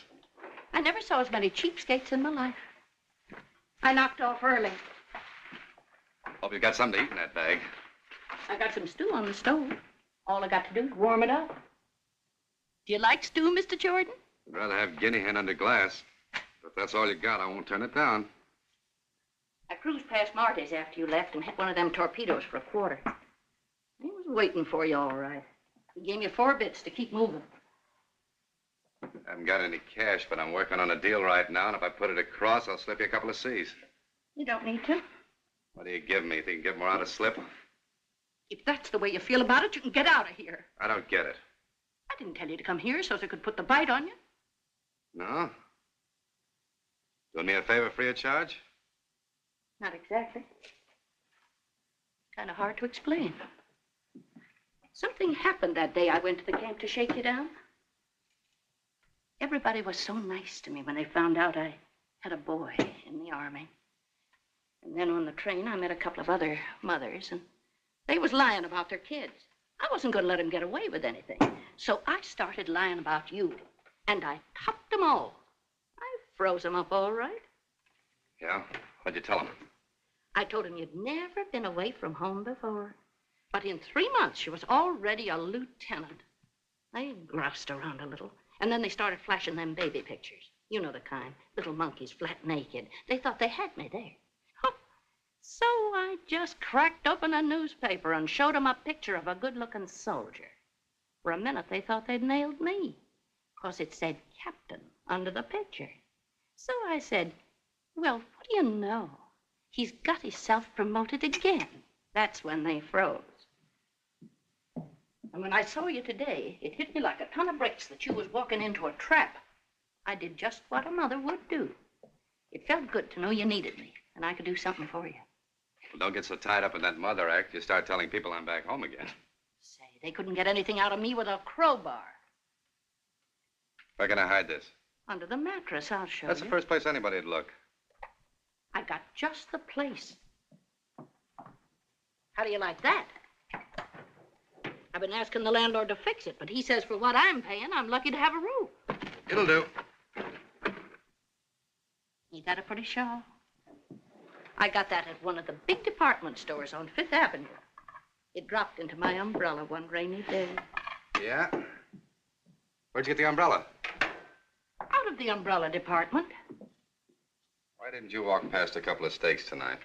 I never saw as many cheapskates in my life. I knocked off early. Hope you got something to eat in that bag. I got some stew on the stove. All I got to do is warm it up. Do you like stew, Mr. Jordan? I'd rather have guinea hen under glass. But if that's all you got, I won't turn it down. I cruised past Marty's after you left and hit one of them torpedoes for a quarter. He was waiting for you, all right. He gave me 4 bits to keep moving. I haven't got any cash, but I'm working on a deal right now, and if I put it across, I'll slip you a couple of C's. You don't need to. What do you give me? Think you can get more out of slip? If that's the way you feel about it, you can get out of here. I don't get it. I didn't tell you to come here so I could put the bite on you. No? Doing me a favor free of charge? Not exactly. Kind of hard to explain. Something happened that day I went to the camp to shake you down. Everybody was so nice to me when they found out I had a boy in the Army. And then on the train, I met a couple of other mothers, and they was lying about their kids. I wasn't going to let them get away with anything. So I started lying about you, and I topped them all. I froze them up all right. Yeah? What'd you tell them? I told them you'd never been away from home before. But in 3 months, you was already a lieutenant. They groused around a little, and then they started flashing them baby pictures. You know the kind. Little monkeys, flat naked. They thought they had me there. So I just cracked open a newspaper and showed them a picture of a good-looking soldier. For a minute, they thought they'd nailed me, 'cause it said Captain under the picture. So I said, well, what do you know? He's got himself promoted again. That's when they froze. And when I saw you today, it hit me like a ton of bricks that you was walking into a trap. I did just what a mother would do. It felt good to know you needed me, and I could do something for you. Well, don't get so tied up in that mother act, you start telling people I'm back home again. Say, they couldn't get anything out of me with a crowbar. Where can I hide this? Under the mattress, I'll show That's you. the first place anybody'd look. I got just the place. How do you like that? I've been asking the landlord to fix it, but he says for what I'm paying, I'm lucky to have a roof. It'll do. Ain't that a pretty shawl? I got that at one of the big department stores on 5th Avenue. It dropped into my umbrella one rainy day. Yeah? Where'd you get the umbrella? Out of the umbrella department. Why didn't you walk past a couple of steaks tonight?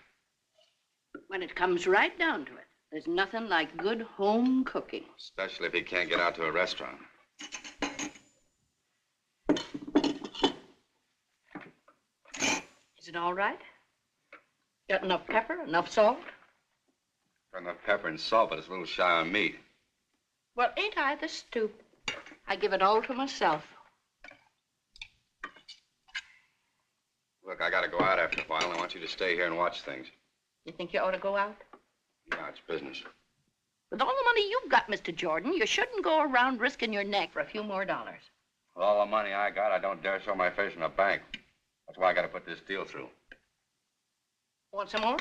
When it comes right down to it, there's nothing like good home cooking. Especially if you can't get out to a restaurant. Is it all right? Got enough pepper, enough salt? Got enough pepper and salt, but it's a little shy on meat. Well, ain't I the stoop? I give it all to myself. Look, I gotta go out after a while. I want you to stay here and watch things. You think you ought to go out? Yeah, it's business. With all the money you've got, Mr. Jordan, you shouldn't go around risking your neck for a few more dollars. With all the money I got, I don't dare show my face in a bank. That's why I gotta put this deal through. Want some more?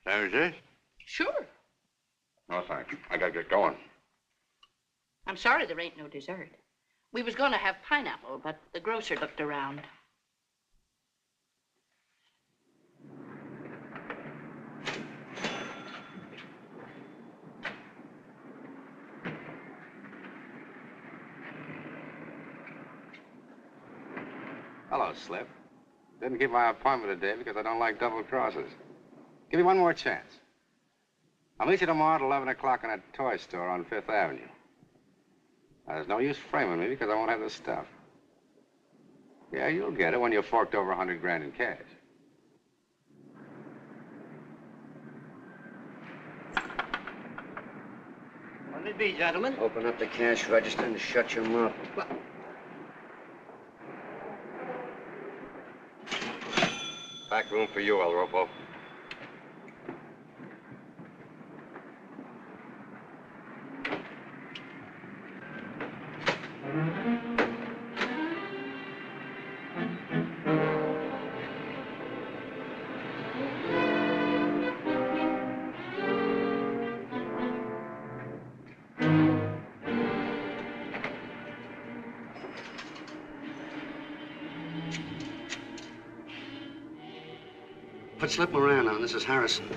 There's this? Sure. No, thanks. I gotta get going. I'm sorry there ain't no dessert. We was going to have pineapple, but the grocer looked around. Hello, Slip. Didn't keep my appointment today because I don't like double crosses. Give me one more chance. I'll meet you tomorrow at 11 o'clock in a toy store on Fifth Avenue. Now, there's no use framing me because I won't have the stuff. Yeah, you'll get it when you've forked over 100 grand in cash. What'll it be, gentlemen? Open up the cash register and shut your mouth. Back room for you, El Ropo. Put Slip Moran on. This is Harrison.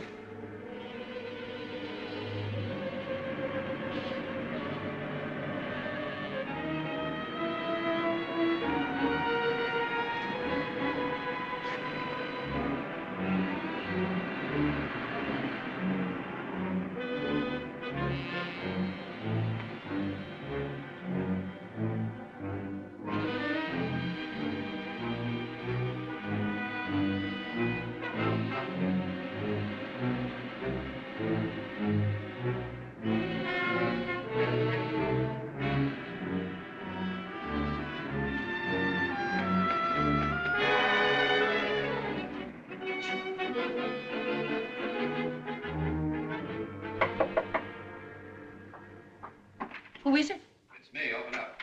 Who is it? It's me. Open up.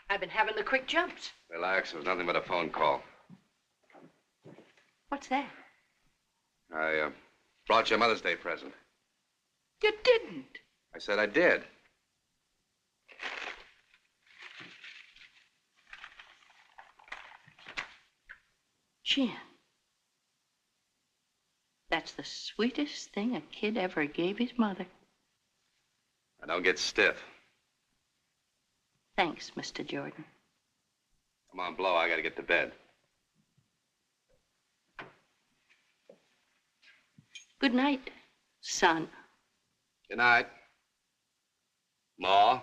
I've been having the quick jumps. Relax. It was nothing but a phone call. What's that? I brought you a Mother's Day present. You didn't. I said I did. Jim. That's the sweetest thing a kid ever gave his mother. Now, don't get stiff. Thanks, Mr. Jordan. Come on, blow. I gotta get to bed. Good night, son. Good night. Ma.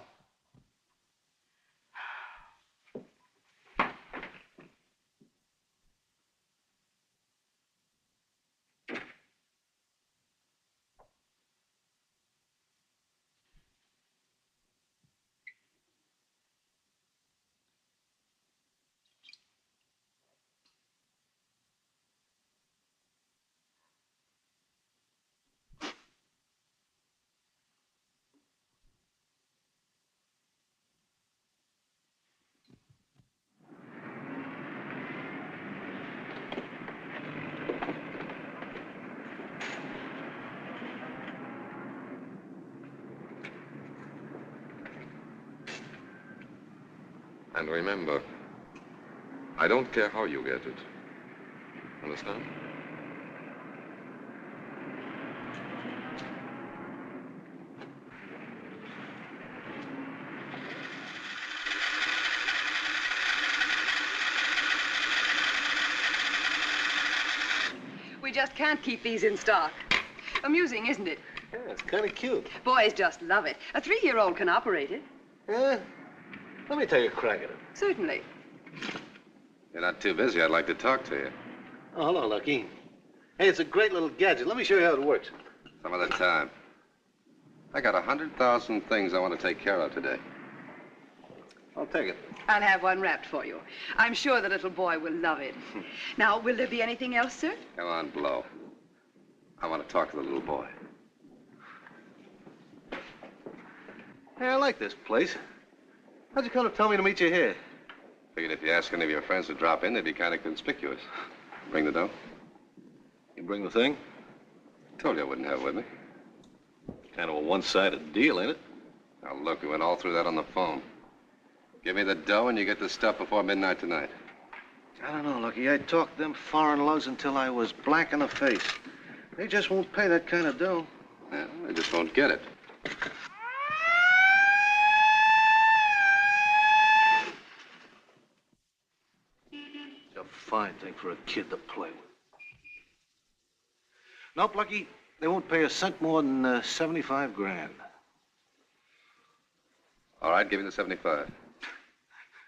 And remember, I don't care how you get it. Understand? We just can't keep these in stock. Amusing, isn't it? Yeah, it's kind of cute. Boys just love it. A 3-year-old can operate it. Yeah? Let me take a crack at it. Certainly. You're not too busy. I'd like to talk to you. Oh, hello, Lucky. Hey, it's a great little gadget. Let me show you how it works. Some other time. I got 100,000 things I want to take care of today. I'll take it. I'll have one wrapped for you. I'm sure the little boy will love it. Now, will there be anything else, sir? Come on, Blow. I want to talk to the little boy. Hey, I like this place. How'd you come to tell me to meet you here? Figured if you ask any of your friends to drop in, they'd be kind of conspicuous. Bring the dough? You bring the thing? Told you I wouldn't have it with me. Kind of a one-sided deal, ain't it? Now, look, we went all through that on the phone. Give me the dough and you get the stuff before midnight tonight. I don't know, Lucky. I talked them foreign lugs until I was black in the face. They just won't pay that kind of dough. Yeah, they just won't get it. fine thing for a kid to play with. Nope, Lucky. They won't pay a cent more than 75 grand. All right, give me the 75.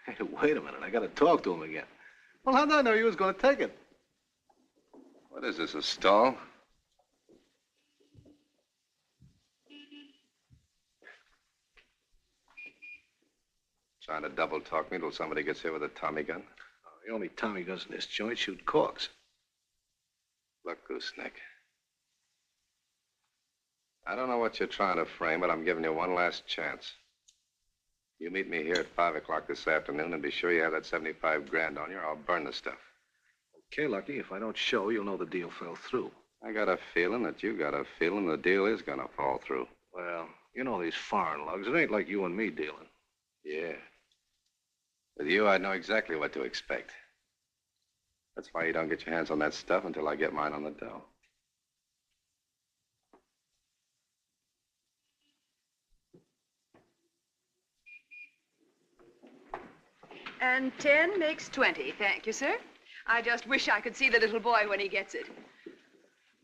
Hey, wait a minute. I got to talk to him again. Well, how did I know you was going to take it? What is this, a stall? Trying to double talk me till somebody gets here with a Tommy gun? Oh, the only Tommy guns in this joint shoot corks. Look, Gooseneck. I don't know what you're trying to frame, but I'm giving you one last chance. You meet me here at 5 o'clock this afternoon and be sure you have that 75 grand on you or I'll burn the stuff. Okay, Lucky. If I don't show, you'll know the deal fell through. I got a feeling that you got a feeling the deal is gonna fall through. Well, you know these foreign lugs. It ain't like you and me dealing. Yeah. With you, I know exactly what to expect. That's why you don't get your hands on that stuff until I get mine on the dough. And 10 makes 20. Thank you, sir. I just wish I could see the little boy when he gets it.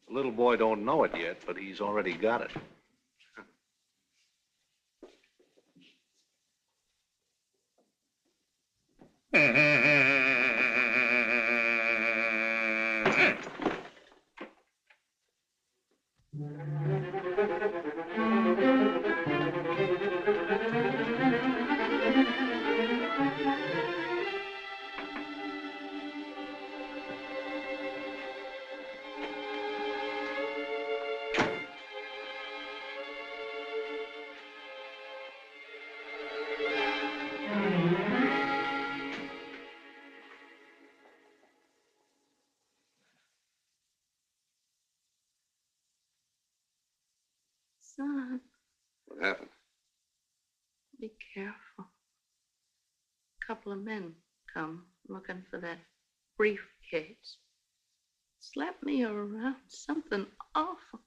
The little boy don't know it yet, but he's already got it. Son, What happened? be careful. A couple of men come looking for that briefcase. Slapped me around, something awful.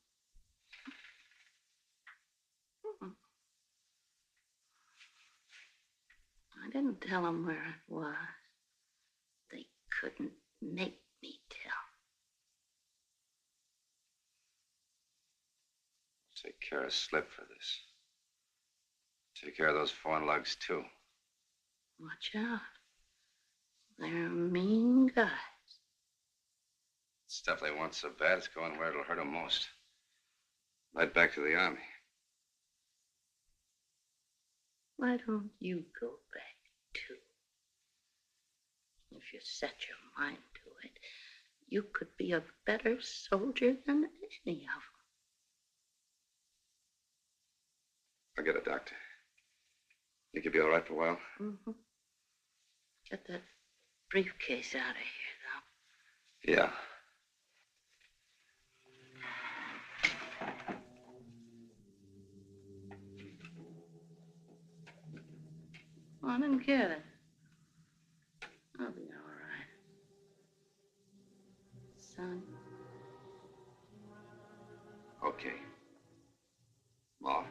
I didn't tell them where it was. They couldn't make me tell. Take care of Slip for this. Take care of those foreign lugs, too. Watch out. They're mean guys. Stuff they want so bad, it's going where it'll hurt them most. Right back to the Army. Why don't you go back, too? If you set your mind to it, you could be a better soldier than any of them. I'll get a doctor. Think you'll be all right for a while? Mm-hmm. Get that briefcase out of here, Yeah. though. On and get it. I'll be all right. Son. Okay. Ma.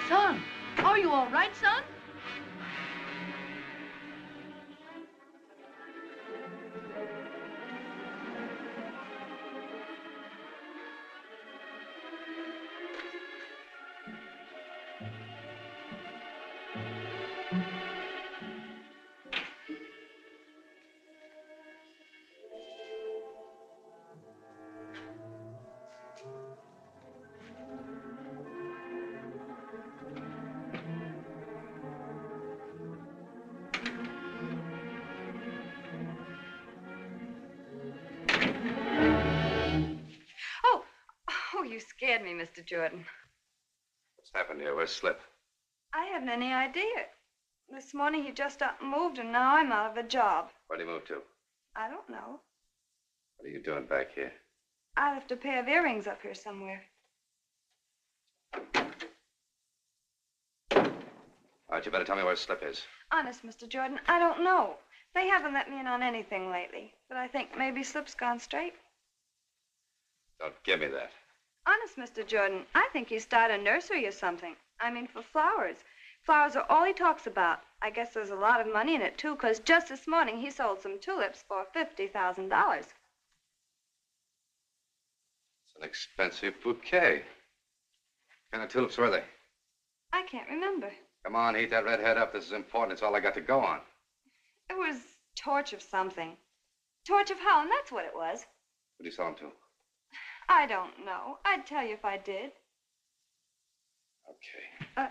Son, are you all right, son? Oh, you scared me, Mr. Jordan. What's happened here? Where's Slip? I haven't any idea. This morning he just up and moved, and now I'm out of a job. Where'd he move to? I don't know. What are you doing back here? I left a pair of earrings up here somewhere. All right, you better tell me where his slip is. Honest, Mr. Jordan, I don't know. They haven't let me in on anything lately, but I think maybe Slip's gone straight. Don't give me that. Honest, Mr. Jordan, I think he started a nursery or something. I mean, for flowers. Flowers are all he talks about. I guess there's a lot of money in it, too, because just this morning he sold some tulips for $50,000. It's an expensive bouquet. What kind of tulips were they? I can't remember. Come on, heat that red head up. This is important. It's all I got to go on. It was torch of something. Torch of Helen, that's what it was. Who did you sell them to? I don't know. I'd tell you if I did. Okay.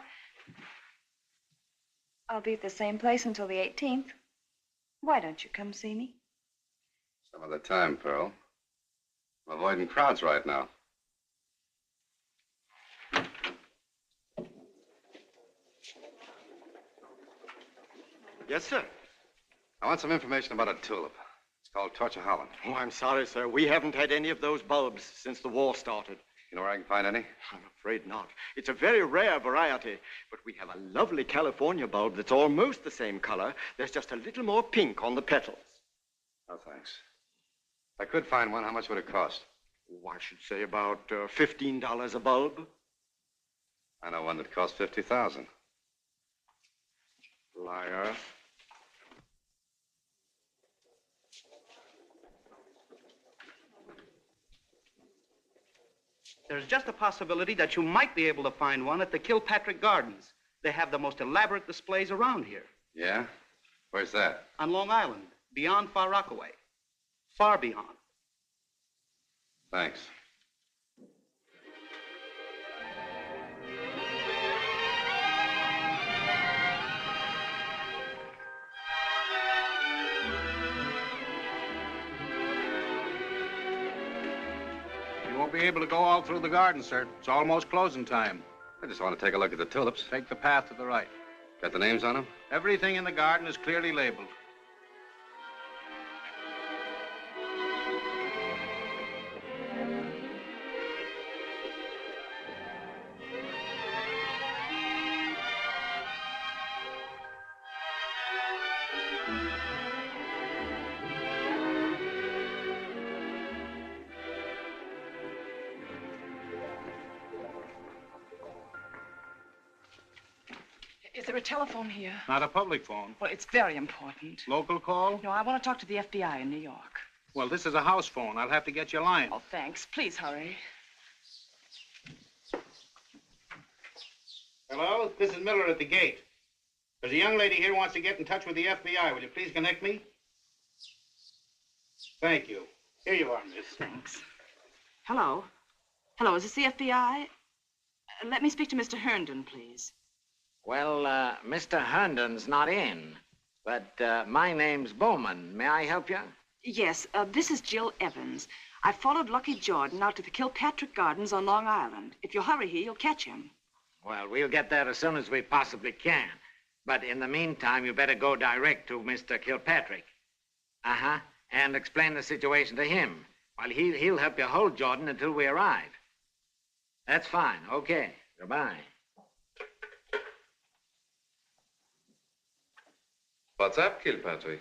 I'll be at the same place until the 18th. Why don't you come see me? Some other time, Pearl. I'm avoiding crowds right now. Yes, sir. I want some information about a tulip. It's called Torch of Holland. Oh, I'm sorry, sir. We haven't had any of those bulbs since the war started. You know where I can find any? I'm afraid not. It's a very rare variety, but we have a lovely California bulb that's almost the same color. There's just a little more pink on the petals. Oh, thanks. If I could find one, how much would it cost? Oh, I should say about $15 a bulb. I know one that costs $50,000. Liar. There's just a possibility that you might be able to find one at the Kilpatrick Gardens. They have the most elaborate displays around here. Yeah? Where's that? On Long Island, beyond Far Rockaway. Far beyond. Thanks. You won't be able to go all through the garden, sir. It's almost closing time. I just want to take a look at the tulips. Take the path to the right. Got the names on them? Everything in the garden is clearly labeled. Is there a telephone here? Not a public phone. Well, it's very important. Local call? No, I want to talk to the FBI in New York. Well, this is a house phone. I'll have to get your line. Oh, thanks. Please hurry. Hello? This is Miller at the gate. There's a young lady here who wants to get in touch with the FBI. Will you please connect me? Thank you. Here you are, miss. Thanks. Hello? Hello, is this the FBI? Let me speak to Mr. Herndon, please. Well, Mr. Herndon's not in, but my name's Bowman. May I help you? Yes, this is Jill Evans. I followed Lucky Jordan out to the Kilpatrick Gardens on Long Island. If you'll hurry here, you'll catch him. Well, we'll get there as soon as we possibly can. But in the meantime, you better go direct to Mr. Kilpatrick. Uh-huh. And explain the situation to him. Well, he'll help you hold Jordan until we arrive. That's fine. Okay. Goodbye. What's up, Kilpatrick?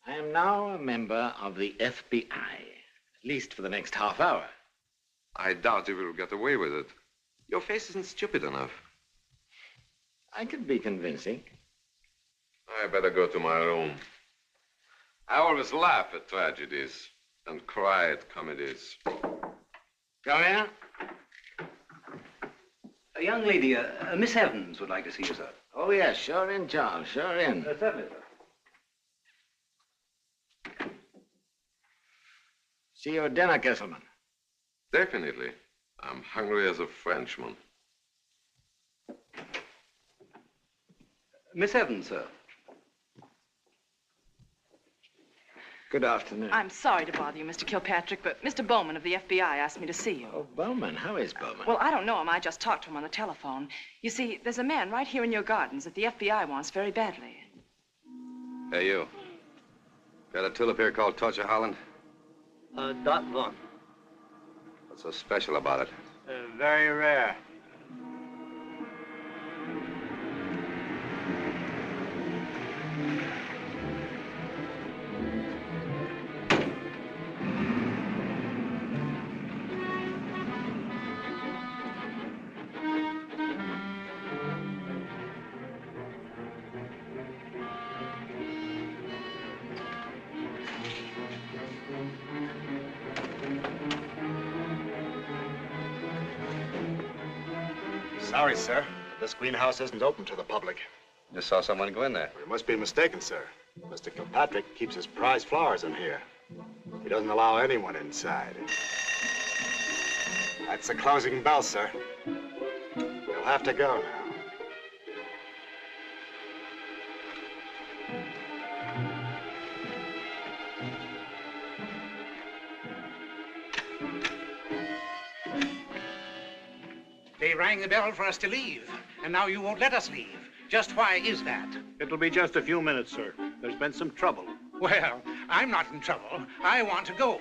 I am now a member of the FBI, at least for the next half hour. I doubt you will get away with it. Your face isn't stupid enough. I could be convincing. I better go to my room. I always laugh at tragedies and cry at comedies. Come in. A young lady, Miss Evans, would like to see you, sir. Oh, yes, sure in, Charles, sure in. Certainly, sir. See you at dinner, Kesselman. Definitely. I'm hungry as a Frenchman. Miss Evans, sir. Good afternoon. I'm sorry to bother you, Mr. Kilpatrick, but Mr. Bowman of the FBI asked me to see you. Oh, Bowman? How is Bowman? Well, I don't know him. I just talked to him on the telephone. You see, there's a man right here in your gardens that the FBI wants very badly. Hey, you. Got a tulip here called Torch of Holland? Dot one. What's so special about it? Very rare. Sorry, sir. This greenhouse isn't open to the public. Just saw someone go in there. You must be mistaken, sir. Mr. Kilpatrick keeps his prize flowers in here. He doesn't allow anyone inside. That's the closing bell, sir. You'll have to go now. They rang the bell for us to leave, and now you won't let us leave. Just why is that? It'll be just a few minutes, sir. There's been some trouble. Well, I'm not in trouble. I want to go.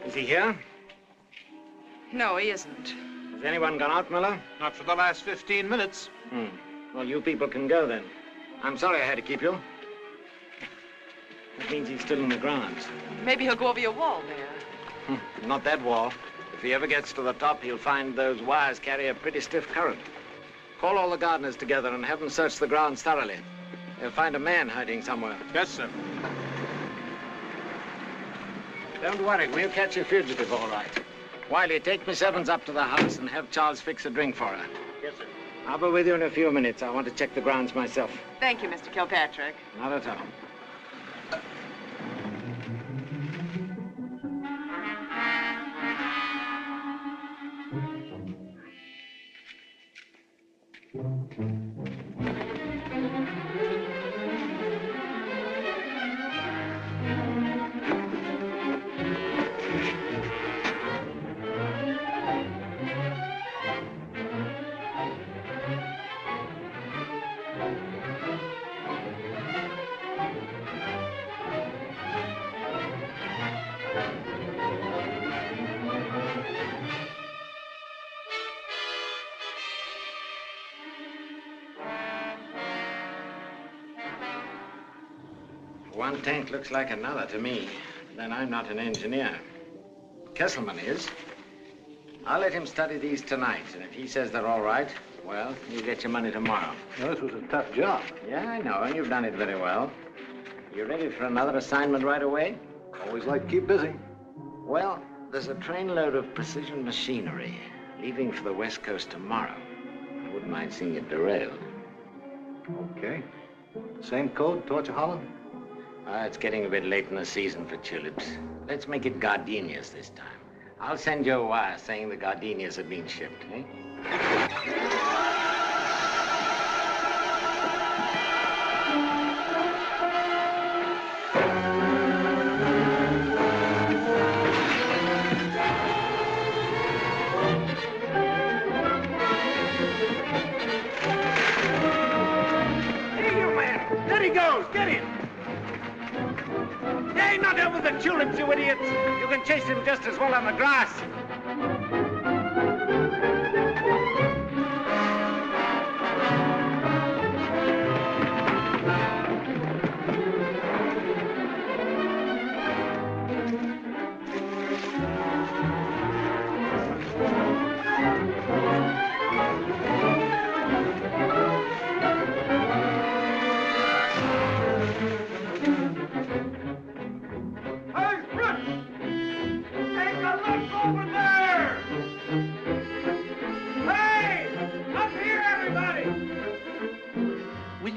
Is he here? No, he isn't. Has anyone gone out, Miller? Not for the last 15 minutes. Well, you people can go then. I'm sorry I had to keep you. That means he's still in the grounds. Maybe he'll go over your wall there. Not that wall. If he ever gets to the top, he'll find those wires carry a pretty stiff current. Call all the gardeners together and have them search the grounds thoroughly. They'll find a man hiding somewhere. Yes, sir. Don't worry, we'll catch your fugitive all right. Wiley, take Miss Evans up to the house and have Charles fix a drink for her. Yes, sir. I'll be with you in a few minutes. I want to check the grounds myself. Thank you, Mr. Kilpatrick. Not at all. One tank looks like another to me. Then I'm not an engineer. Kesselman is. I'll let him study these tonight, and if he says they're all right, well, you'll get your money tomorrow. Well, this was a tough job. Yeah, I know, and you've done it very well. You ready for another assignment right away? Always like to keep busy. Well, there's a trainload of precision machinery leaving for the West Coast tomorrow. I wouldn't mind seeing it derailed. Okay. Same code, Torture Holland? It's getting a bit late in the season for tulips. Let's make it gardenias this time. I'll send you a wire saying the gardenias have been shipped, eh? Hey, you man! There he goes! Get him! Hey, not over the tulips, you idiots! You can chase him just as well on the grass.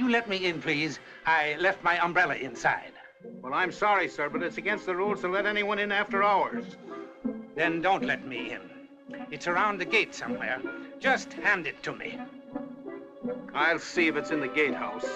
Let me in, please. I left my umbrella inside. Well, I'm sorry, sir, but it's against the rules to let anyone in after hours. Then don't let me in. It's around the gate somewhere. Just hand it to me. I'll see if it's in the gatehouse.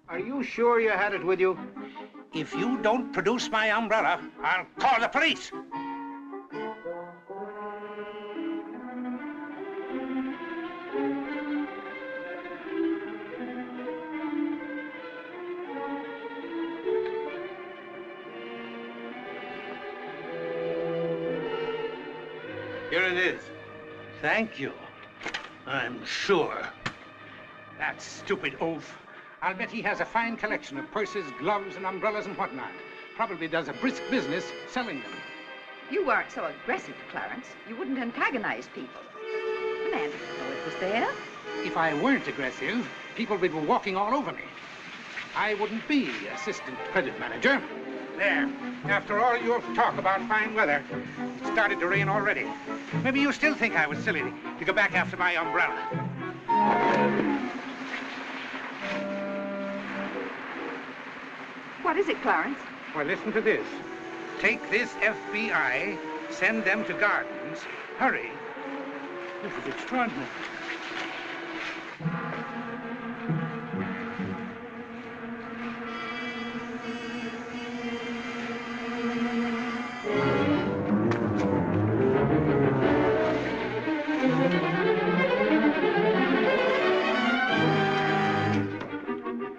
Are you sure you had it with you? If you don't produce my umbrella, I'll call the police. Here it is. Thank you. I'm sure. That stupid oaf. I'll bet he has a fine collection of purses, gloves, and umbrellas and whatnot. probably does a brisk business selling them. You weren't so aggressive, Clarence. You wouldn't antagonize people. The man didn't know it was there. If I weren't aggressive, people would be walking all over me. I wouldn't be assistant credit manager. There. After all your talk about fine weather, it started to rain already. Maybe you still think I was silly to go back after my umbrella. What is it, Clarence? Well, listen to this. Take this FBI, send them to Gardens. Hurry. This is extraordinary.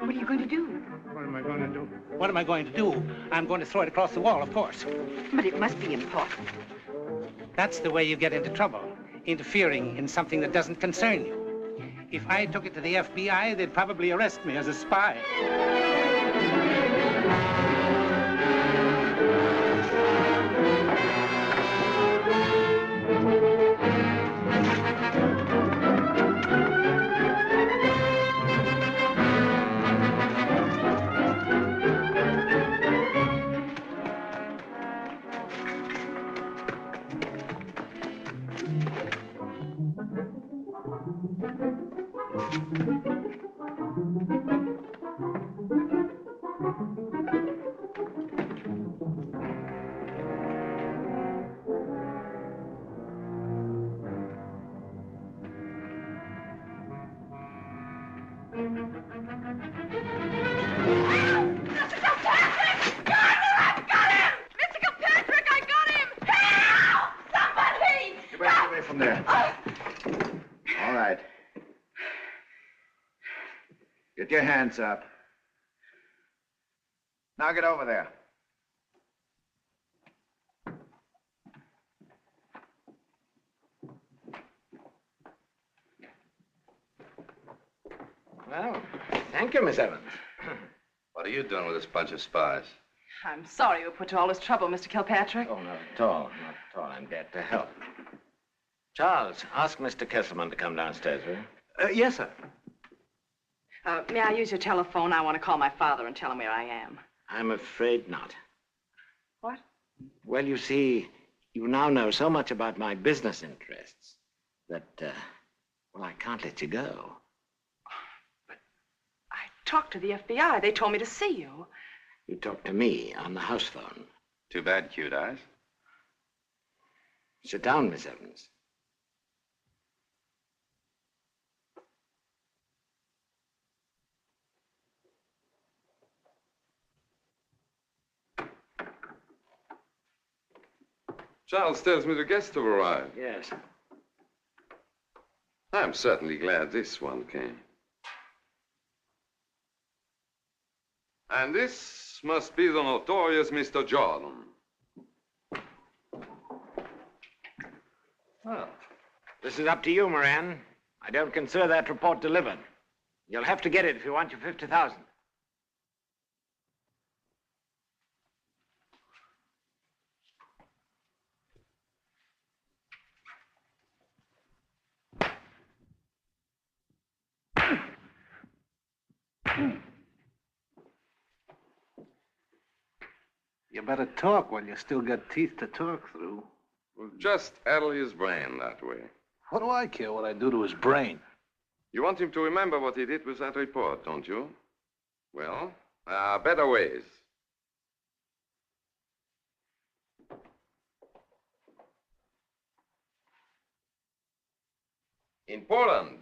What are you going to do? What am I going to do? What am I going to do? I'm going to throw it across the wall, of course. But it must be important. That's the way you get into trouble, interfering in something that doesn't concern you. If I took it to the FBI, they'd probably arrest me as a spy. From there. All right. Get your hands up. Now get over there. Well, thank you, Miss Evans. What are you doing with this bunch of spies? I'm sorry you put to all this trouble, Mr. Kilpatrick. Oh, not at all. Not at all. I'm glad to help. Charles, ask Mr. Kesselman to come downstairs, will you? Yes, sir. May I use your telephone? I want to call my father and tell him where I am. I'm afraid not. What? Well, you see, you now know so much about my business interests that, well, I can't let you go. I talked to the FBI. They told me to see you. You talked to me on the house phone. Too bad, cute eyes. Sit down, Miss Evans. Charles tells me the guests have arrived. Yes. I'm certainly glad this one came. And this must be the notorious Mr. Jordan. Well, this is up to you, Moran. I don't consider that report delivered. You'll have to get it if you want your 50,000. You better talk while you still got teeth to talk through. Well, just addle his brain that way. What do I care what I do to his brain? You want him to remember what he did with that report, don't you? Well, there are better ways. In Poland,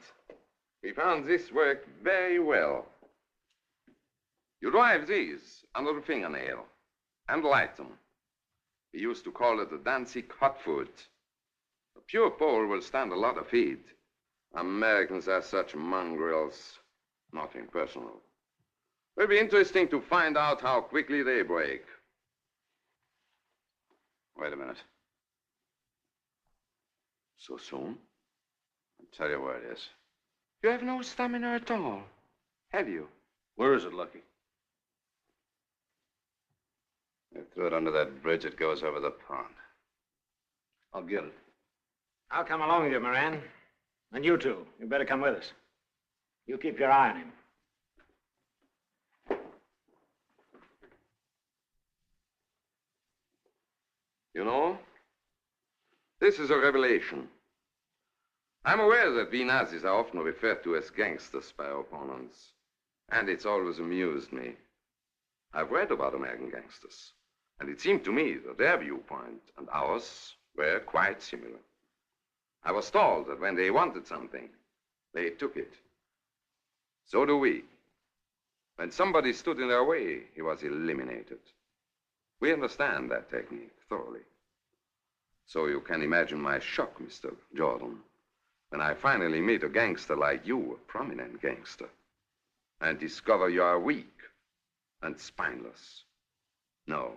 we found this worked very well. You drive these under the fingernail and light them. We used to call it the Danzig hot foot. A pure Pole will stand a lot of heat. Americans are such mongrels. Nothing personal. It'll be interesting to find out how quickly they break. Wait a minute. So soon? I'll tell you where it is. You have no stamina at all, have you? Where is it, Lucky? They threw it under that bridge that goes over the pond. I'll get it. I'll come along with you, Moran. And you two, you better come with us. You keep your eye on him. You know, this is a revelation. I'm aware that we Nazis are often referred to as gangsters by our opponents, and it's always amused me. I've read about American gangsters, and it seemed to me that their viewpoint and ours were quite similar. I was told that when they wanted something, they took it. So do we. When somebody stood in their way, he was eliminated. We understand that technique thoroughly. So you can imagine my shock, Mr. Jordan, when I finally meet a gangster like you, a prominent gangster, and discover you are weak and spineless. No,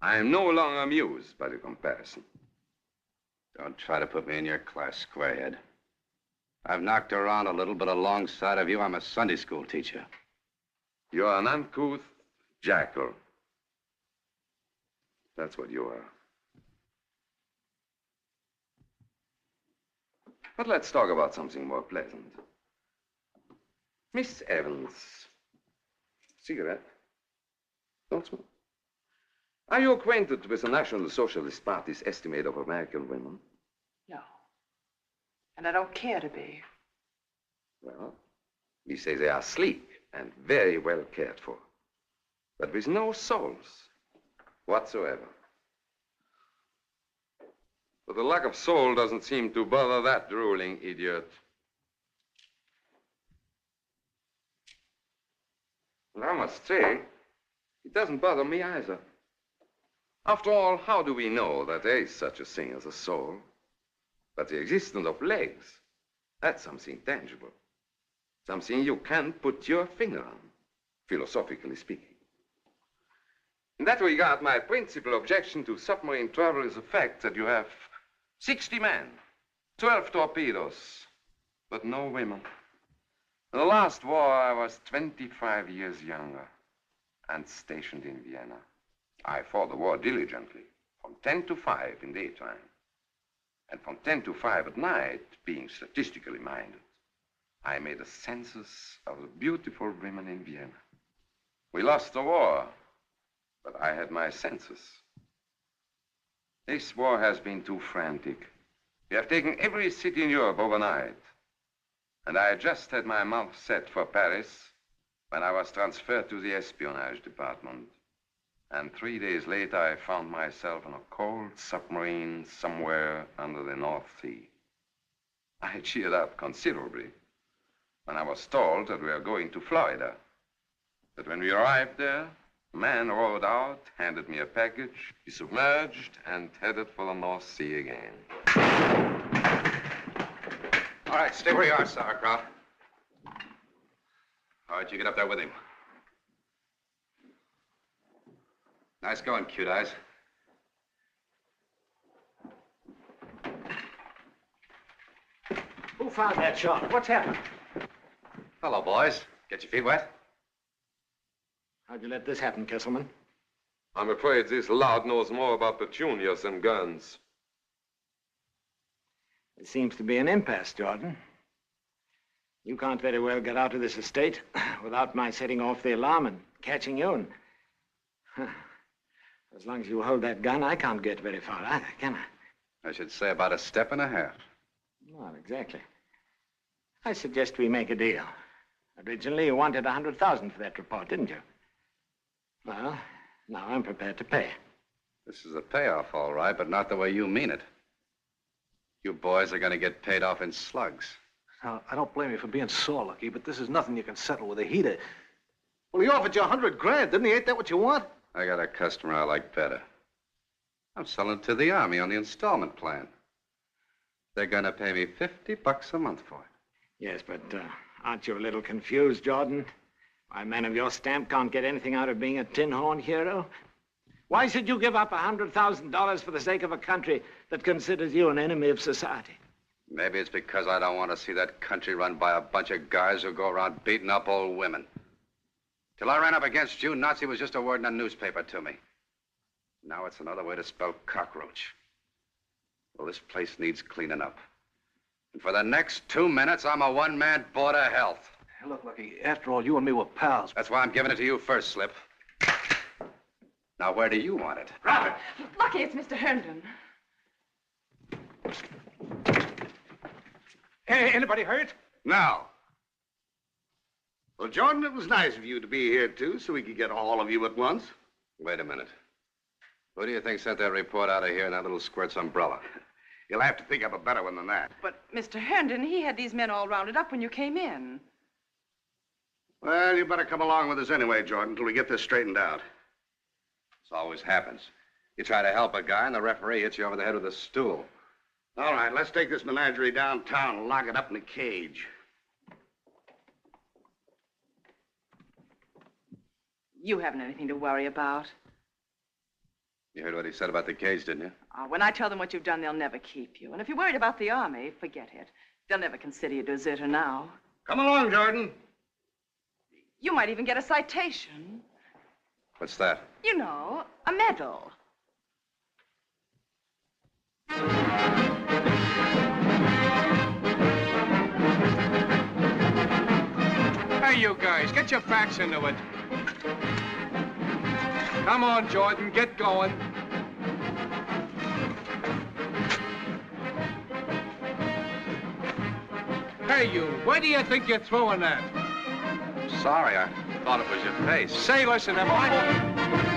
I am no longer amused by the comparison. Don't try to put me in your class, squarehead. I've knocked around a little, but alongside of you, I'm a Sunday school teacher. You're an uncouth jackal. That's what you are. But let's talk about something more pleasant. Miss Evans. Cigarette? Don't smoke. Are you acquainted with the National Socialist Party's estimate of American women? No. And I don't care to be. Well, we say they are sleek and very well cared for, but with no souls whatsoever. But the lack of soul doesn't seem to bother that drooling idiot. And I must say, it doesn't bother me either. After all, how do we know that there is such a thing as a soul? But the existence of legs, that's something tangible. Something you can put your finger on, philosophically speaking. In that regard, my principal objection to submarine travel is the fact that you have 60 men, 12 torpedoes, but no women. In the last war, I was 25 years younger and stationed in Vienna. I fought the war diligently, from 10 to 5 in daytime, and from 10 to 5 at night, being statistically minded. I made a census of the beautiful women in Vienna. We lost the war, but I had my census. This war has been too frantic. We have taken every city in Europe overnight. And I had just had my mouth set for Paris when I was transferred to the espionage department. And 3 days later, I found myself on a cold submarine somewhere under the North Sea. I cheered up considerably when I was told that we were going to Florida. But when we arrived there, a man rowed out, handed me a package, he submerged, and headed for the North Sea again. All right, stay where you are, sauerkraut. All right, you get up there with him. Nice going, cute eyes. Who found that shot? What's happened? Hello, boys. Get your feet wet? How'd you let this happen, Kesselman? I'm afraid this lout knows more about petunias than guns. There seems to be an impasse, Jordan. You can't very well get out of this estate without my setting off the alarm and catching you. And as long as you hold that gun, I can't get very far either, can I? I should say about a step and a half. Not exactly. I suggest we make a deal. Originally, you wanted $100,000 for that report, didn't you? Well, now I'm prepared to pay. This is a payoff, all right, but not the way you mean it. You boys are going to get paid off in slugs. Now, I don't blame you for being sore, Lucky, but this is nothing you can settle with a heater. Well, he offered you $100 grand, didn't he? Ain't that what you want? I got a customer I like better. I'm selling it to the Army on the installment plan. They're going to pay me $50 a month for it. Yes, but aren't you a little confused, Jordan? Why, a man of your stamp can't get anything out of being a tin-horn hero. Why should you give up $100,000 for the sake of a country that considers you an enemy of society? Maybe it's because I don't want to see that country run by a bunch of guys who go around beating up old women. Till I ran up against you, Nazi was just a word in a newspaper to me. Now it's another way to spell cockroach. Well, this place needs cleaning up. And for the next 2 minutes, I'm a one-man board of health. Hey, look, Lucky, after all, you and me were pals. That's why I'm giving it to you first, Slip. Now, where do you want it? Drop it! Lucky, it's Mr. Herndon. Hey, anybody hurt? No. Well, Jordan, it was nice of you to be here, too, so we could get all of you at once. Wait a minute. Who do you think sent that report out of here in that little squirt's umbrella? You'll have to think up a better one than that. But, Mr. Herndon, he had these men all rounded up when you came in. Well, you better come along with us anyway, Jordan, till we get this straightened out. This always happens. You try to help a guy, and the referee hits you over the head with a stool. All right, let's take this menagerie downtown and lock it up in a cage. You haven't anything to worry about. You heard what he said about the cage, didn't you? When I tell them what you've done, they'll never keep you. And if you're worried about the Army, forget it. They'll never consider you a deserter now. Come along, Jordan. You might even get a citation. What's that? You know, a medal. Hey, you guys, get your backs into it. Come on, Jordan, get going. Hey, you, where do you think you're throwing that? Sorry, I thought it was your face. Say, listen, am I...